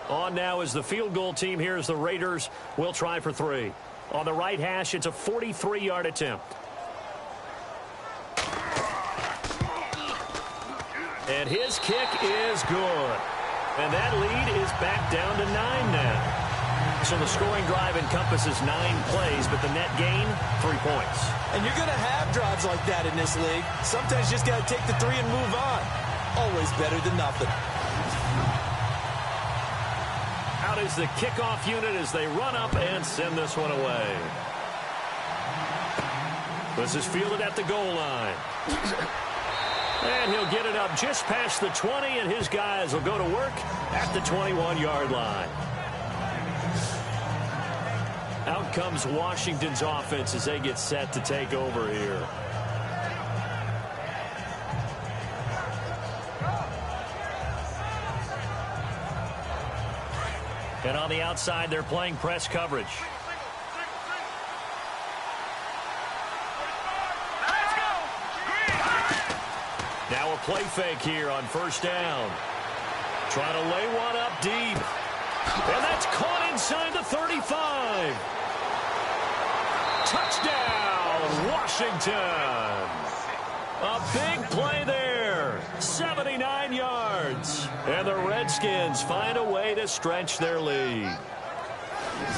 On now is the field goal team. Here's the Raiders. Will try for 3. On the right hash, it's a 43-yard attempt. And his kick is good. And that lead is back down to 9 now. So the scoring drive encompasses 9 plays, but the net gain, 3 points. And you're going to have drives like that in this league. Sometimes you just got to take the 3 and move on. always better than nothing. Out is the kickoff unit as they run up and send this one away. This is fielded at the goal line. And he'll get it up just past the 20, and his guys will go to work at the 21-yard line. Out comes Washington's offense as they get set to take over here. And on the outside, they're playing press coverage. Now a play fake here on first down. Trying to lay one up deep. And that's caught inside the 35. Touchdown, Washington. A big play there. 79 yards. And the Redskins find a way to stretch their lead.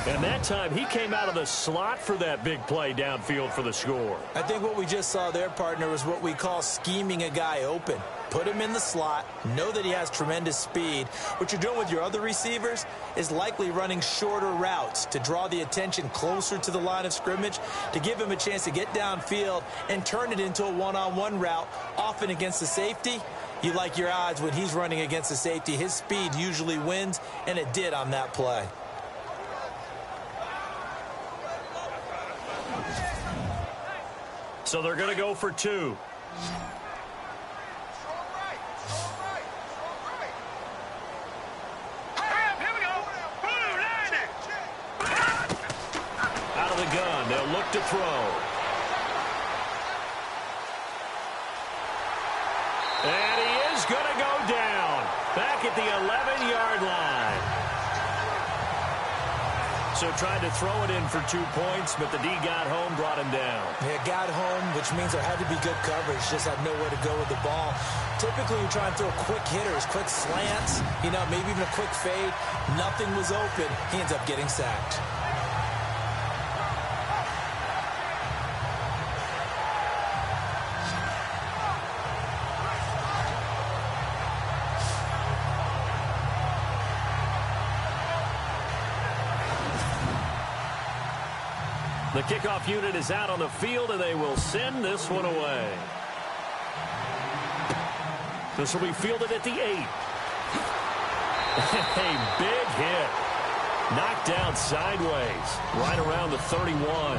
And that time, he came out of the slot for that big play downfield for the score. I think what we just saw there, partner, was what we call scheming a guy open. Put him in the slot, know that he has tremendous speed. What you're doing with your other receivers is likely running shorter routes to draw the attention closer to the line of scrimmage, to give him a chance to get downfield and turn it into a one-on-one route, often against the safety. You like your odds when he's running against the safety. His speed usually wins, and it did on that play. So they're going to go for two. Out of the gun, they'll look to throw. And he is going to go down back at the 11-yard line. So tried to throw it in for 2 points, but the D got home, brought him down. Yeah, got home, which means there had to be good coverage. Just had nowhere to go with the ball. Typically, you try and throw quick hitters, quick slants, maybe even a quick fade. Nothing was open. He ends up getting sacked. The kickoff unit is out on the field, and they will send this one away. This will be fielded at the 8. A big hit. Knocked down sideways, right around the 31.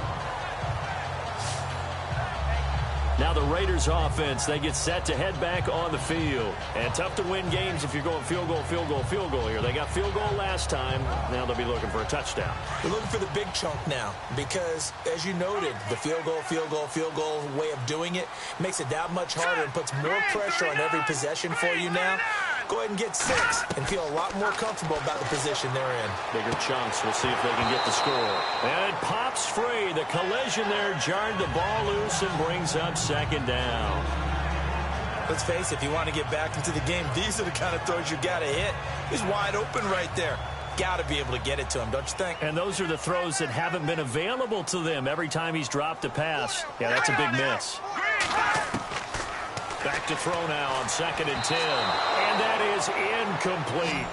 Now the Raiders offense, they get set to head back on the field. And tough to win games if you're going field goal, field goal, field goal here. They got field goal last time. Now they'll be looking for a touchdown. They're looking for the big chunk now because, as you noted, the field goal, field goal, field goal way of doing it makes it that much harder and puts more pressure on every possession for you now. Go ahead and get 6 and feel a lot more comfortable about the position they're in. Bigger chunks. We'll see if they can get the score. And it pops free. The collision there jarred the ball loose and brings up second down. Let's face it, if you want to get back into the game, these are the kind of throws you got to hit. He's wide open right there. Got to be able to get it to him, don't you think? And those are the throws that haven't been available to them every time he's dropped a pass. Yeah, that's a big miss. Back to throw now on 2nd and 10. And that is incomplete.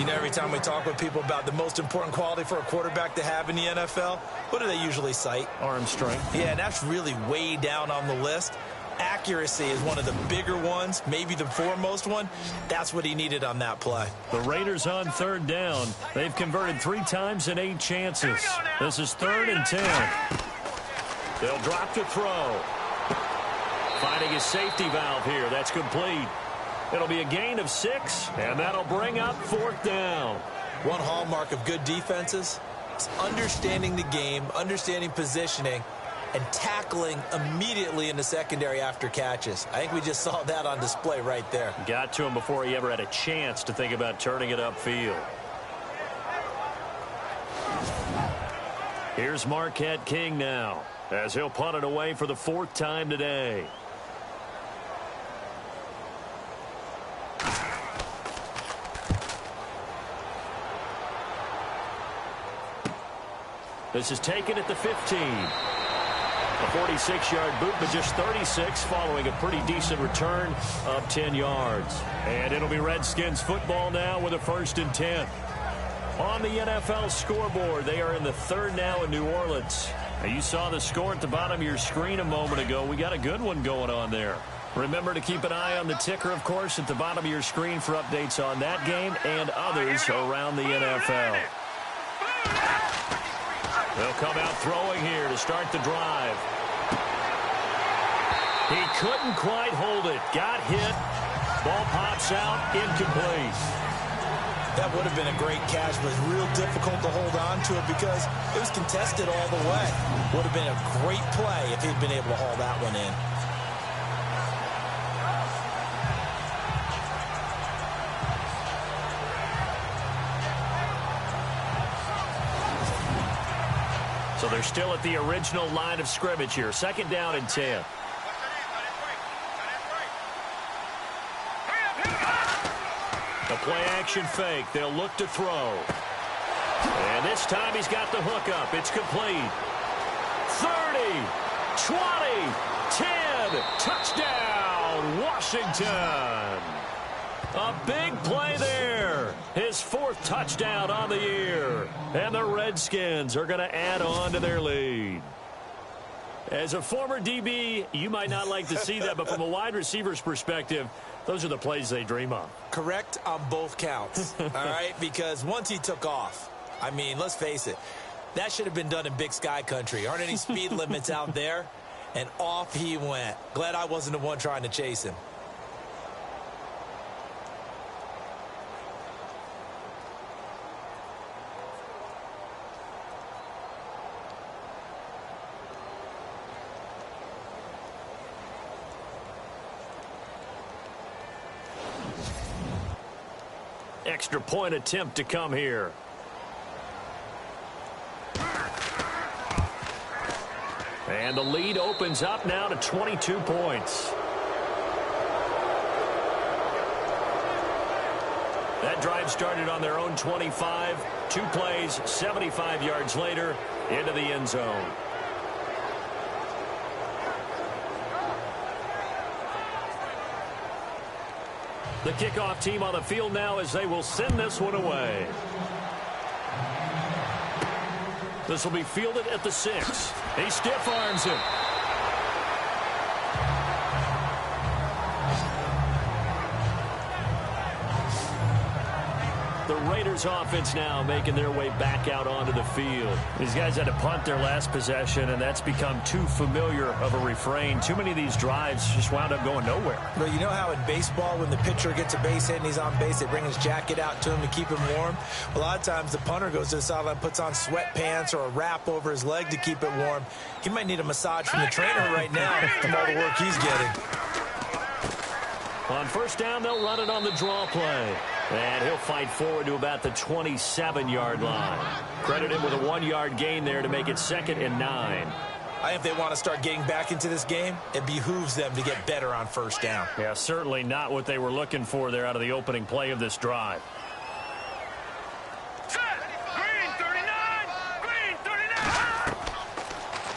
Every time we talk with people about the most important quality for a quarterback to have in the NFL, what do they usually cite? Arm strength. Yeah, and that's really way down on the list. Accuracy is one of the bigger ones, maybe the foremost one. That's what he needed on that play. The Raiders on 3rd down. They've converted 3 times in 8 chances. This is 3rd and 10. They'll drop to throw. Finding his safety valve here. That's complete. It'll be a gain of 6, and that'll bring up 4th down. One hallmark of good defenses is understanding the game, understanding positioning, and tackling immediately in the secondary after catches. I think we just saw that on display right there. Got to him before he ever had a chance to think about turning it upfield. Here's Marquette King now, as he'll punt it away for the 4th time today. This is taken at the 15. A 46-yard boot, but just 36 following a pretty decent return of 10 yards. And it'll be Redskins football now with a 1st and 10. On the NFL scoreboard, they are in the 3rd now in New Orleans. Now, you saw the score at the bottom of your screen a moment ago. We got a good one going on there. Remember to keep an eye on the ticker, of course, at the bottom of your screen for updates on that game and others around the NFL. They'll come out throwing here to start the drive. He couldn't quite hold it. Got hit. Ball pops out. Incomplete. That would have been a great catch, but it's real difficult to hold on to it because it was contested all the way. Would have been a great play if he'd been able to haul that one in. So they're still at the original line of scrimmage here. 2nd down and 10. The play-action fake. They'll look to throw. And this time he's got the hook up. It's complete. 30, 20, 10. Touchdown, Washington. A big play there. His 4th touchdown on the year. And the Redskins are going to add on to their lead. As a former DB, you might not like to see that, but from a wide receiver's perspective, those are the plays they dream of. Correct on both counts, all right? Because once he took off, I mean, let's face it, that should have been done in Big Sky country. Aren't any speed limits out there? And off he went. Glad I wasn't the one trying to chase him. Extra point attempt to come here. And the lead opens up now to 22 points. That drive started on their own 25. 2 plays, 75 yards later, into the end zone. The kickoff team on the field now as they will send this one away. This will be fielded at the 6. He stiff arms him. The Raiders offense now making their way back out onto the field. These guys had to punt their last possession, and that's become too familiar of a refrain. Too many of these drives just wound up going nowhere. Well, you know how in baseball, when the pitcher gets a base hit and he's on base, they bring his jacket out to him to keep him warm? A lot of times the punter goes to the sideline, puts on sweatpants or a wrap over his leg to keep it warm. He might need a massage from the trainer right now from all the work he's getting. On 1st down, they'll run it on the draw play. And he'll fight forward to about the 27-yard line. Credit him with a 1-yard gain there to make it 2nd and 9. I think if they want to start getting back into this game, it behooves them to get better on 1st down. Yeah, certainly not what they were looking for there out of the opening play of this drive. Green 39! Green 39!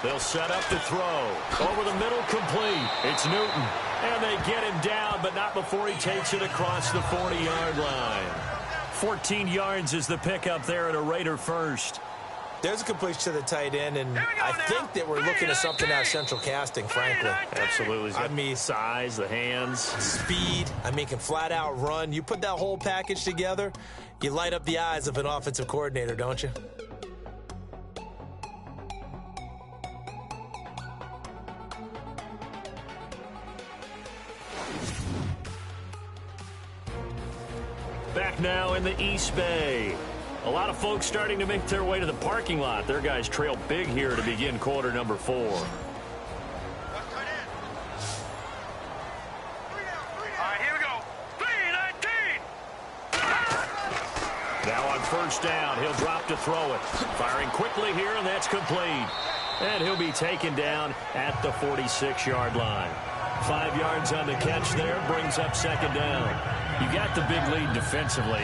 They'll set up to throw. Over the middle, complete. It's Newton. And they get him down, but not before he takes it across the 40-yard line. 14 yards is the pickup there at a Raider 1st. There's a completion to the tight end, and I think that we're looking at something out of central casting, frankly. Absolutely. I mean, size, the hands. Speed. I mean, can flat out run. You put that whole package together, you light up the eyes of an offensive coordinator, don't you? Back now in the East Bay. A lot of folks starting to make their way to the parking lot. Their guys trail big here to begin quarter number 4. All right, here we go. 3-19. Now on 1st down, he'll drop to throw it. Firing quickly here, and that's complete. And he'll be taken down at the 46-yard line. 5 yards on the catch there, brings up 2nd down. You got the big lead defensively.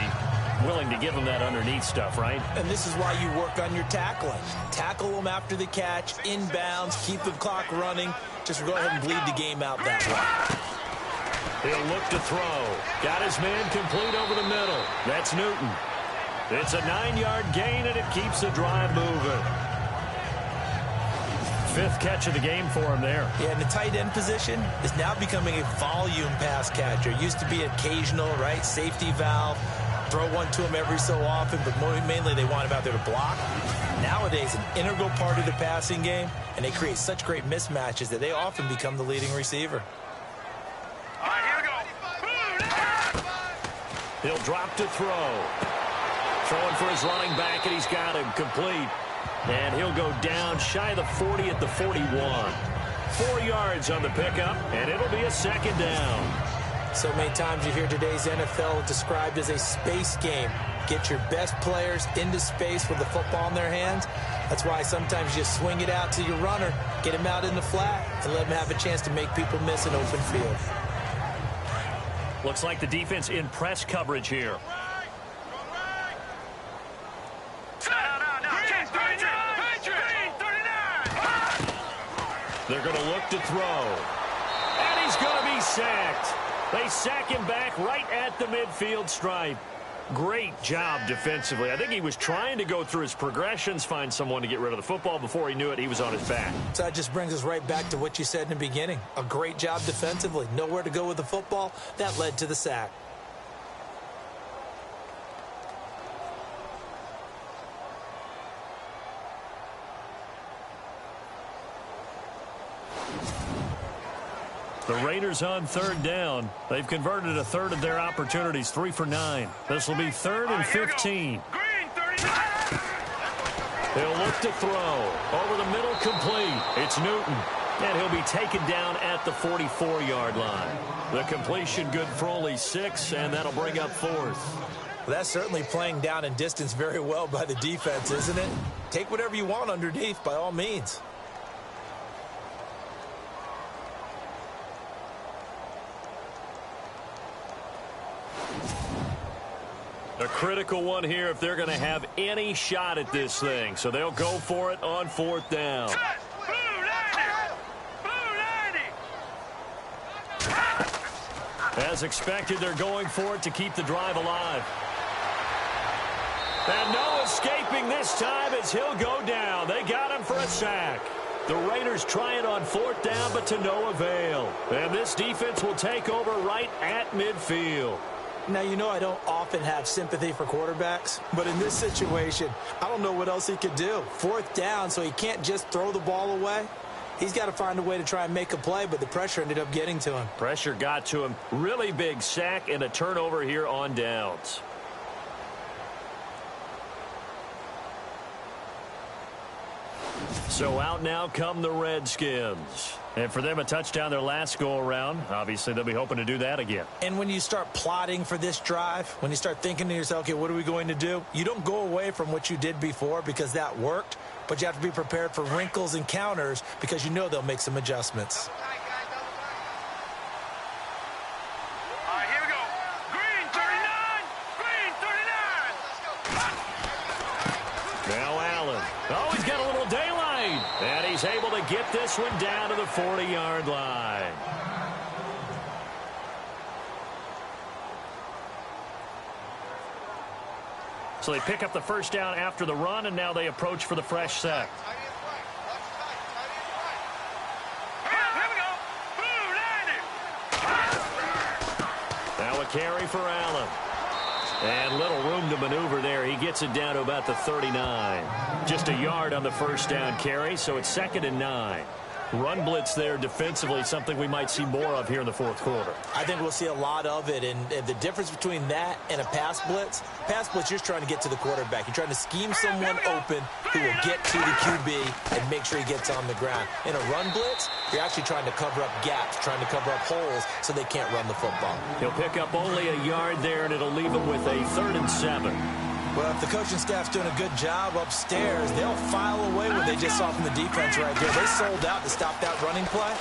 willing to give him that underneath stuff, right? And this is why you work on your tackling. Tackle them after the catch, inbounds, keep the clock running. Just go ahead and bleed the game out that way. He'll look to throw. Got his man complete over the middle. That's Newton. It's a 9-yard gain, and it keeps the drive moving. 5th catch of the game for him there. Yeah, and the tight end position is now becoming a volume pass catcher. Used to be occasional, right? Safety valve. Throw one to him every so often, but mainly they want him out there to block. Nowadays, an integral part of the passing game, and they create such great mismatches that they often become the leading receiver. All right, here we go. He'll drop to throw. Throwing for his running back, and he's got him complete. And he'll go down shy of the 40 at the 41. 4 yards on the pickup, and it'll be a 2nd down. So many times you hear today's NFL described as a space game. Get your best players into space with the football in their hands. That's why sometimes you swing it out to your runner, get him out in the flat, and let him have a chance to make people miss an open field. Looks like the defense in press coverage here. They're going to look to throw. And he's going to be sacked. They sack him back right at the midfield stripe. Great job defensively. I think he was trying to go through his progressions, find someone to get rid of the football. Before he knew it, he was on his back. So that just brings us right back to what you said in the beginning. A great job defensively. Nowhere to go with the football. That led to the sack. The Raiders on 3rd down. They've converted a third of their opportunities, 3 for 9. This will be 3rd and 15. He'll look to throw. Over the middle, complete. It's Newton. And he'll be taken down at the 44-yard line. The completion good for only 6, and that'll bring up 4th. Well, that's certainly playing down in distance very well by the defense, isn't it? Take whatever you want underneath, by all means. A critical one here if they're going to have any shot at this thing. So they'll go for it on 4th down. As expected, they're going for it to keep the drive alive. And no escaping this time as he'll go down. They got him for a sack. The Raiders try it on 4th down, but to no avail. And this defense will take over right at midfield. Now, you know I don't often have sympathy for quarterbacks, but in this situation, I don't know what else he could do. 4th down, so he can't just throw the ball away. He's got to find a way to try and make a play, but the pressure ended up getting to him. Pressure got to him. Really big sack and a turnover here on downs. So out now come the Redskins. And for them, a touchdown their last go-around. Obviously, they'll be hoping to do that again. And when you start plotting for this drive, when you start thinking to yourself, okay, what are we going to do? You don't go away from what you did before because that worked, but you have to be prepared for wrinkles and counters because you know they'll make some adjustments. All right, here we go. Green 39. Green 39. Now Allen. Oh, he's got a little daylight. And he's able to get this one down to the 40-yard line. So they pick up the 1st down after the run, and now they approach for the fresh set. Here we go. Now a carry for Allen. And little room to maneuver there. He gets it down to about the 39. Just a yard on the 1st down carry, so it's 2nd and 9. Run blitz there defensively, something we might see more of here in the 4th quarter. I think we'll see a lot of it, and the difference between that and a pass blitz, you're just trying to get to the quarterback. You're trying to scheme someone open who will get to the QB and make sure he gets on the ground. In a run blitz, you're actually trying to cover up gaps, trying to cover up holes so they can't run the football. He'll pick up only a yard there, and it'll leave him with a 3rd and 7. Well, if the coaching staff's doing a good job upstairs, they'll file away what they just saw from the defense right there. They sold out to stop that running play.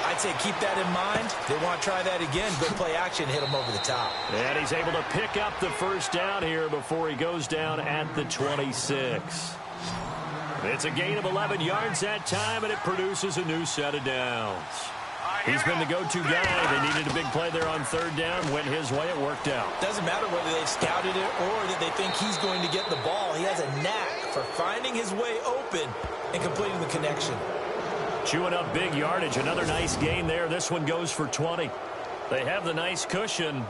I I'd say keep that in mind. They want to try that again. Go play action, hit them over the top. And he's able to pick up the first down here before he goes down at the 26. It's a gain of 11 yards that time, and it produces a new set of downs. He's been the go-to guy. They needed a big play there on third down. Went his way. It worked out. Doesn't matter whether they've scouted it or that they think he's going to get the ball. He has a knack for finding his way open and completing the connection. Chewing up big yardage. Another nice gain there. This one goes for 20. They have the nice cushion.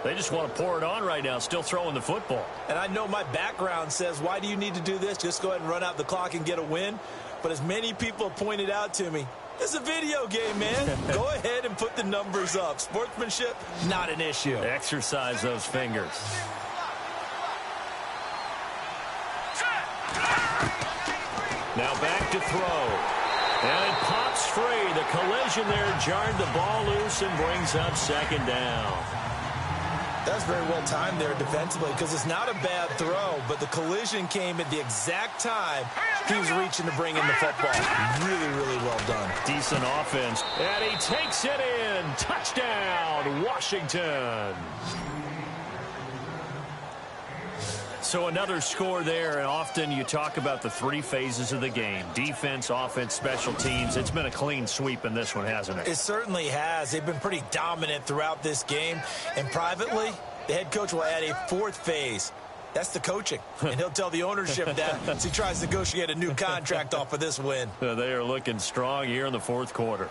They just want to pour it on right now, still throwing the football. And I know my background says, why do you need to do this? Just go ahead and run out the clock and get a win. But as many people pointed out to me, it's a video game, man. Go ahead and put the numbers up. Sportsmanship, not an issue. Exercise those fingers. Now back to throw. And it pops free. The collision there jarred the ball loose and brings up second down. That's very well timed there defensively because it's not a bad throw, but the collision came at the exact time he was reaching to bring in the football. Really, really well done. Decent offense. And he takes it in. Touchdown, Washington. So another score there, and often you talk about the three phases of the game. Defense, offense, special teams. It's been a clean sweep in this one, hasn't it? It certainly has. They've been pretty dominant throughout this game. And privately, the head coach will add a fourth phase. That's the coaching. And he'll tell the ownership that as he tries to negotiate a new contract off of this win. They are looking strong here in the fourth quarter.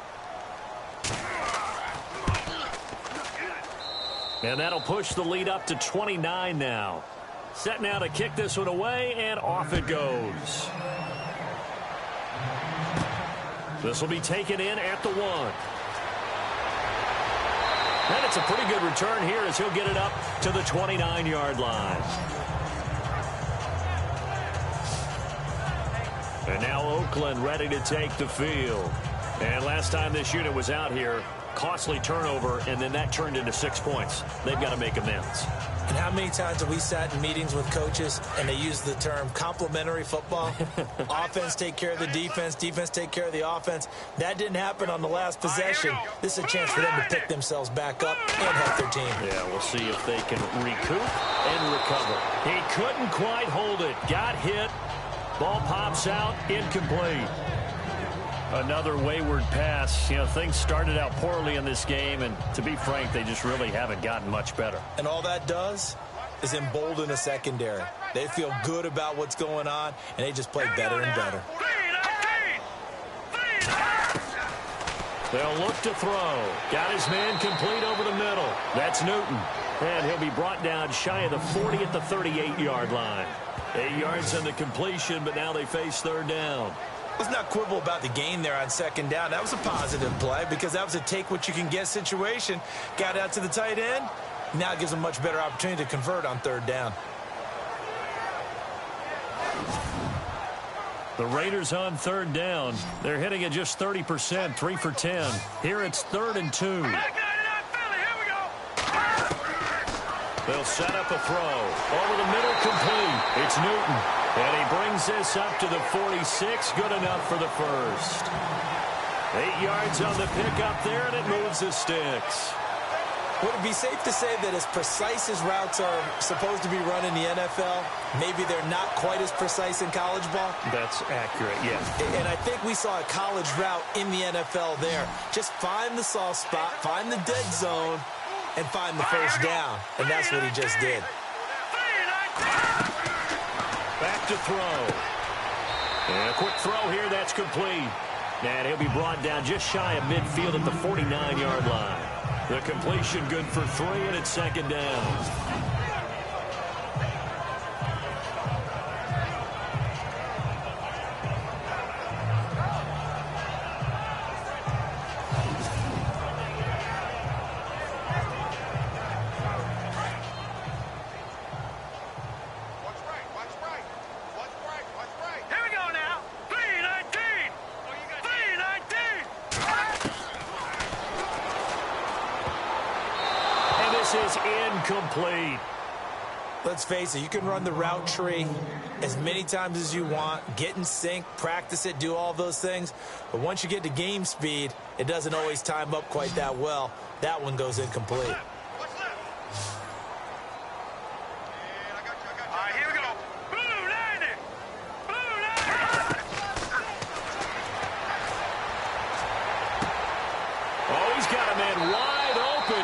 And that'll push the lead up to 29 now. Set now to kick this one away, and off it goes. This will be taken in at the 1. And it's a pretty good return here as he'll get it up to the 29-yard line. And now Oakland ready to take the field. And last time this unit was out here, costly turnover, and then that turned into 6 points. They've got to make amends. And how many times have we sat in meetings with coaches and they use the term complementary football? Offense take care of the defense, defense take care of the offense. That didn't happen on the last possession. This is a chance for them to pick themselves back up and help their team. Yeah, we'll see if they can recoup and recover. He couldn't quite hold it. Got hit. Ball pops out. Incomplete. Another wayward pass. You know, things started out poorly in this game, and to be frank, they just really haven't gotten much better. And all that does is embolden a secondary. They feel good about what's going on, and they just play better and better. They'll look to throw. Got his man complete over the middle. That's Newton. And he'll be brought down shy of the 40 at the 38-yard line. 8 yards on the completion, but now they face third down. Let's not quibble about the gain there on second down. That was a positive play because that was a take-what-you-can-get situation. Got out to the tight end. Now it gives them a much better opportunity to convert on third down. The Raiders on third down. They're hitting at just 30%, 3 for 10. Here it's 3rd and 2. They'll set up a throw. Over the middle, complete. It's Newton. And he brings this up to the 46. Good enough for the first. 8 yards on the pickup there, and it moves the sticks. Would it be safe to say that as precise as routes are supposed to be run in the NFL, maybe they're not quite as precise in college ball? That's accurate, yes. And I think we saw a college route in the NFL there. Just find the soft spot, find the dead zone, and find the first down. And that's what he just did. Back to throw. And a quick throw here, that's complete. And he'll be brought down just shy of midfield at the 49-yard line. The completion good for 3, and it's second down. Is incomplete. Let's face it, you can run the route tree as many times as you want, get in sync, practice it, do all those things. But once you get to game speed, it doesn't always time up quite that well. That one goes incomplete.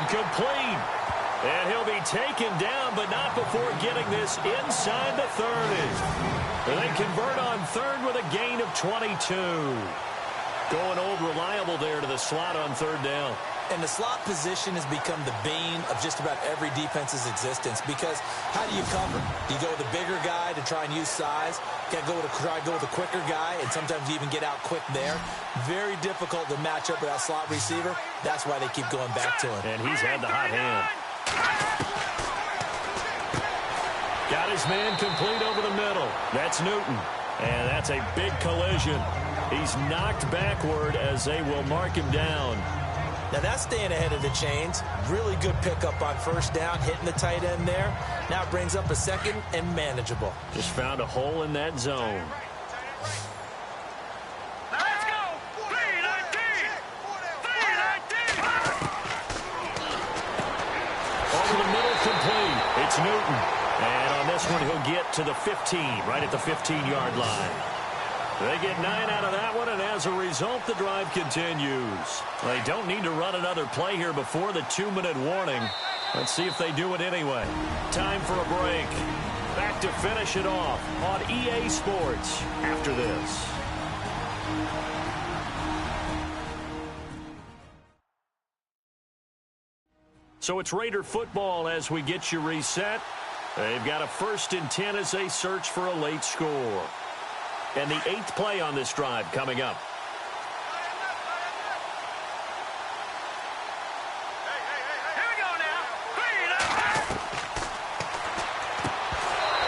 Complete. And he'll be taken down, but not before getting this inside the 30. And they convert on third with a gain of 22. Going old reliable there to the slot on third down. And the slot position has become the bane of just about every defense's existence, because how do you cover? Do you go with a bigger guy to try and use size? You got to try to go with a quicker guy, and sometimes you even get out quick there. Very difficult to match up with that slot receiver. That's why they keep going back to him. And he's had the hot hand. Got his man complete over the middle. That's Newton. And that's a big collision. He's knocked backward as they will mark him down. Now that's staying ahead of the chains. Really good pickup on first down, hitting the tight end there. Now it brings up a second and manageable. Just found a hole in that zone. Let's go! 319! 319! Over the middle, complete. It's Newton. And on this one, he'll get to the 15, right at the 15-yard line. They get 9 out of that one, and as a result, the drive continues. They don't need to run another play here before the 2-minute warning. Let's see if they do it anyway. Time for a break. Back to finish it off on EA Sports after this. So it's Raider football as we get you reset. They've got a 1st and 10 as they search for a late score. And the 8th play on this drive coming up. Here we go now.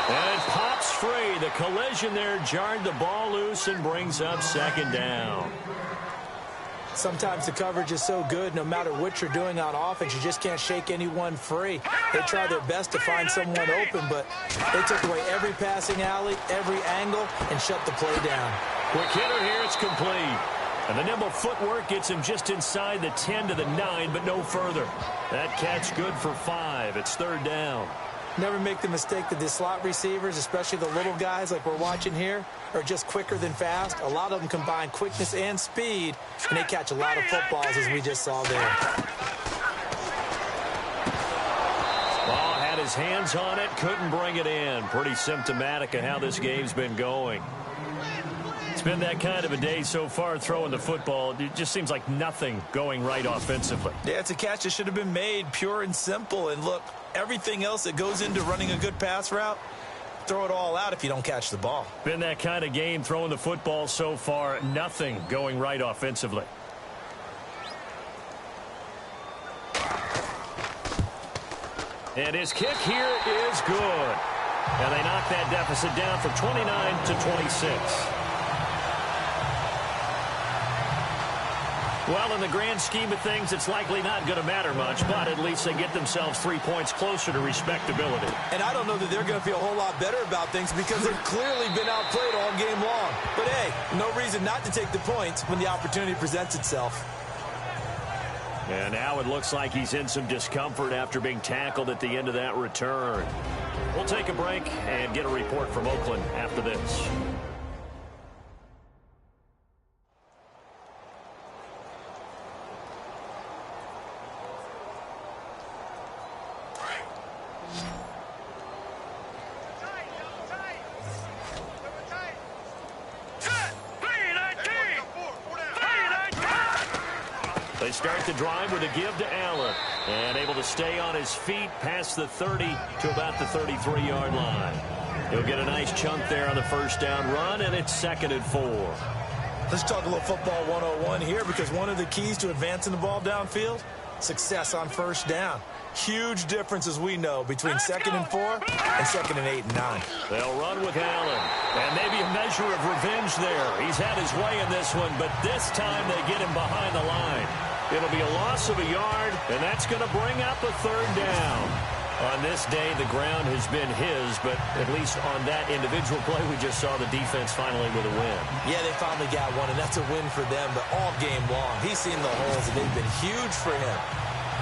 And it pops free. The collision there jarred the ball loose and brings up 2nd down. Sometimes the coverage is so good, no matter what you're doing on offense, you just can't shake anyone free. They try their best to find someone open, but they took away every passing alley, every angle, and shut the play down. Quick hitter here, it's complete. And the nimble footwork gets him just inside the 10 to the 9, but no further. That catch good for 5. It's 3rd down. Never make the mistake that the slot receivers, especially the little guys like we're watching here, are just quicker than fast. A lot of them combine quickness and speed, and they catch a lot of footballs, as we just saw there. Ball had his hands on it, couldn't bring it in. Pretty symptomatic of how this game's been going. It's been that kind of a day so far throwing the football. It just seems like nothing going right offensively. Yeah, it's a catch that should have been made, pure and simple. And look, everything else that goes into running a good pass route, throw it all out if you don't catch the ball. Been that kind of game throwing the football so far. Nothing going right offensively. And his kick here is good. And they knock that deficit down from 29 to 26. Well, in the grand scheme of things, it's likely not going to matter much, but at least they get themselves 3 points closer to respectability. And I don't know that they're going to feel a whole lot better about things because they've clearly been outplayed all game long. But, hey, no reason not to take the points when the opportunity presents itself. And now it looks like he's in some discomfort after being tackled at the end of that return. We'll take a break and get a report from Oakland after this. They start the drive with a give to Allen. And able to stay on his feet past the 30 to about the 33-yard line. He'll get a nice chunk there on the 1st down run, and it's 2nd and 4. Let's talk a little football 101 here, because one of the keys to advancing the ball downfield, success on 1st down. Huge difference, as we know, between 2nd and 4 and 2nd and 8 and 9. They'll run with Allen. And maybe a measure of revenge there. He's had his way in this one, but this time they get him behind the line. It'll be a loss of a yard, and that's going to bring up a 3rd down. On this day, the ground has been his, but at least on that individual play, we just saw the defense finally with a win. Yeah, they finally got one, and that's a win for them, but all game long, he's seen the holes, and they've been huge for him.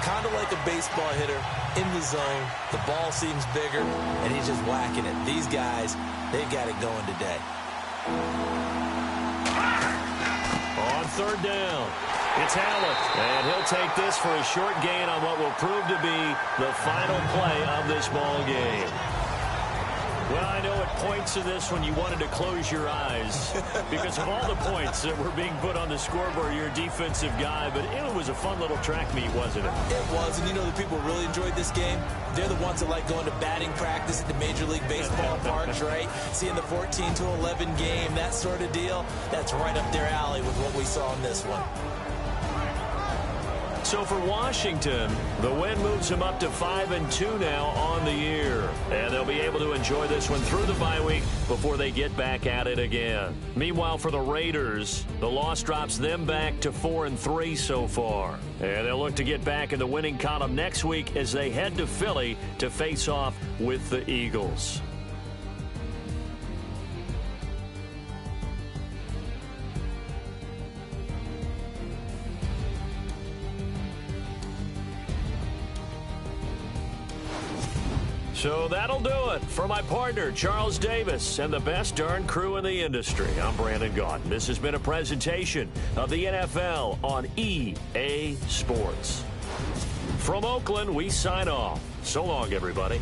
Kind of like a baseball hitter in the zone. The ball seems bigger, and he's just whacking it. These guys, they've got it going today. On third down, it's Allen, and he'll take this for a short gain on what will prove to be the final play of this ball game. Well, I know at points of this when you wanted to close your eyes because of all the points that were being put on the scoreboard, you're a defensive guy, but it was a fun little track meet, wasn't it? It was, and you know the people really enjoyed this game? They're the ones that like going to batting practice at the Major League Baseball parks, right? Seeing the 14-11 game, that sort of deal, that's right up their alley with what we saw in this one. So for Washington, the win moves them up to 5-2 now on the year. And they'll be able to enjoy this one through the bye week before they get back at it again. Meanwhile, for the Raiders, the loss drops them back to 4-3 so far. And they'll look to get back in the winning column next week as they head to Philly to face off with the Eagles. So that'll do it for my partner, Charles Davis, and the best darn crew in the industry. I'm Brandon Gaudin. This has been a presentation of the NFL on EA Sports. From Oakland, we sign off. So long, everybody.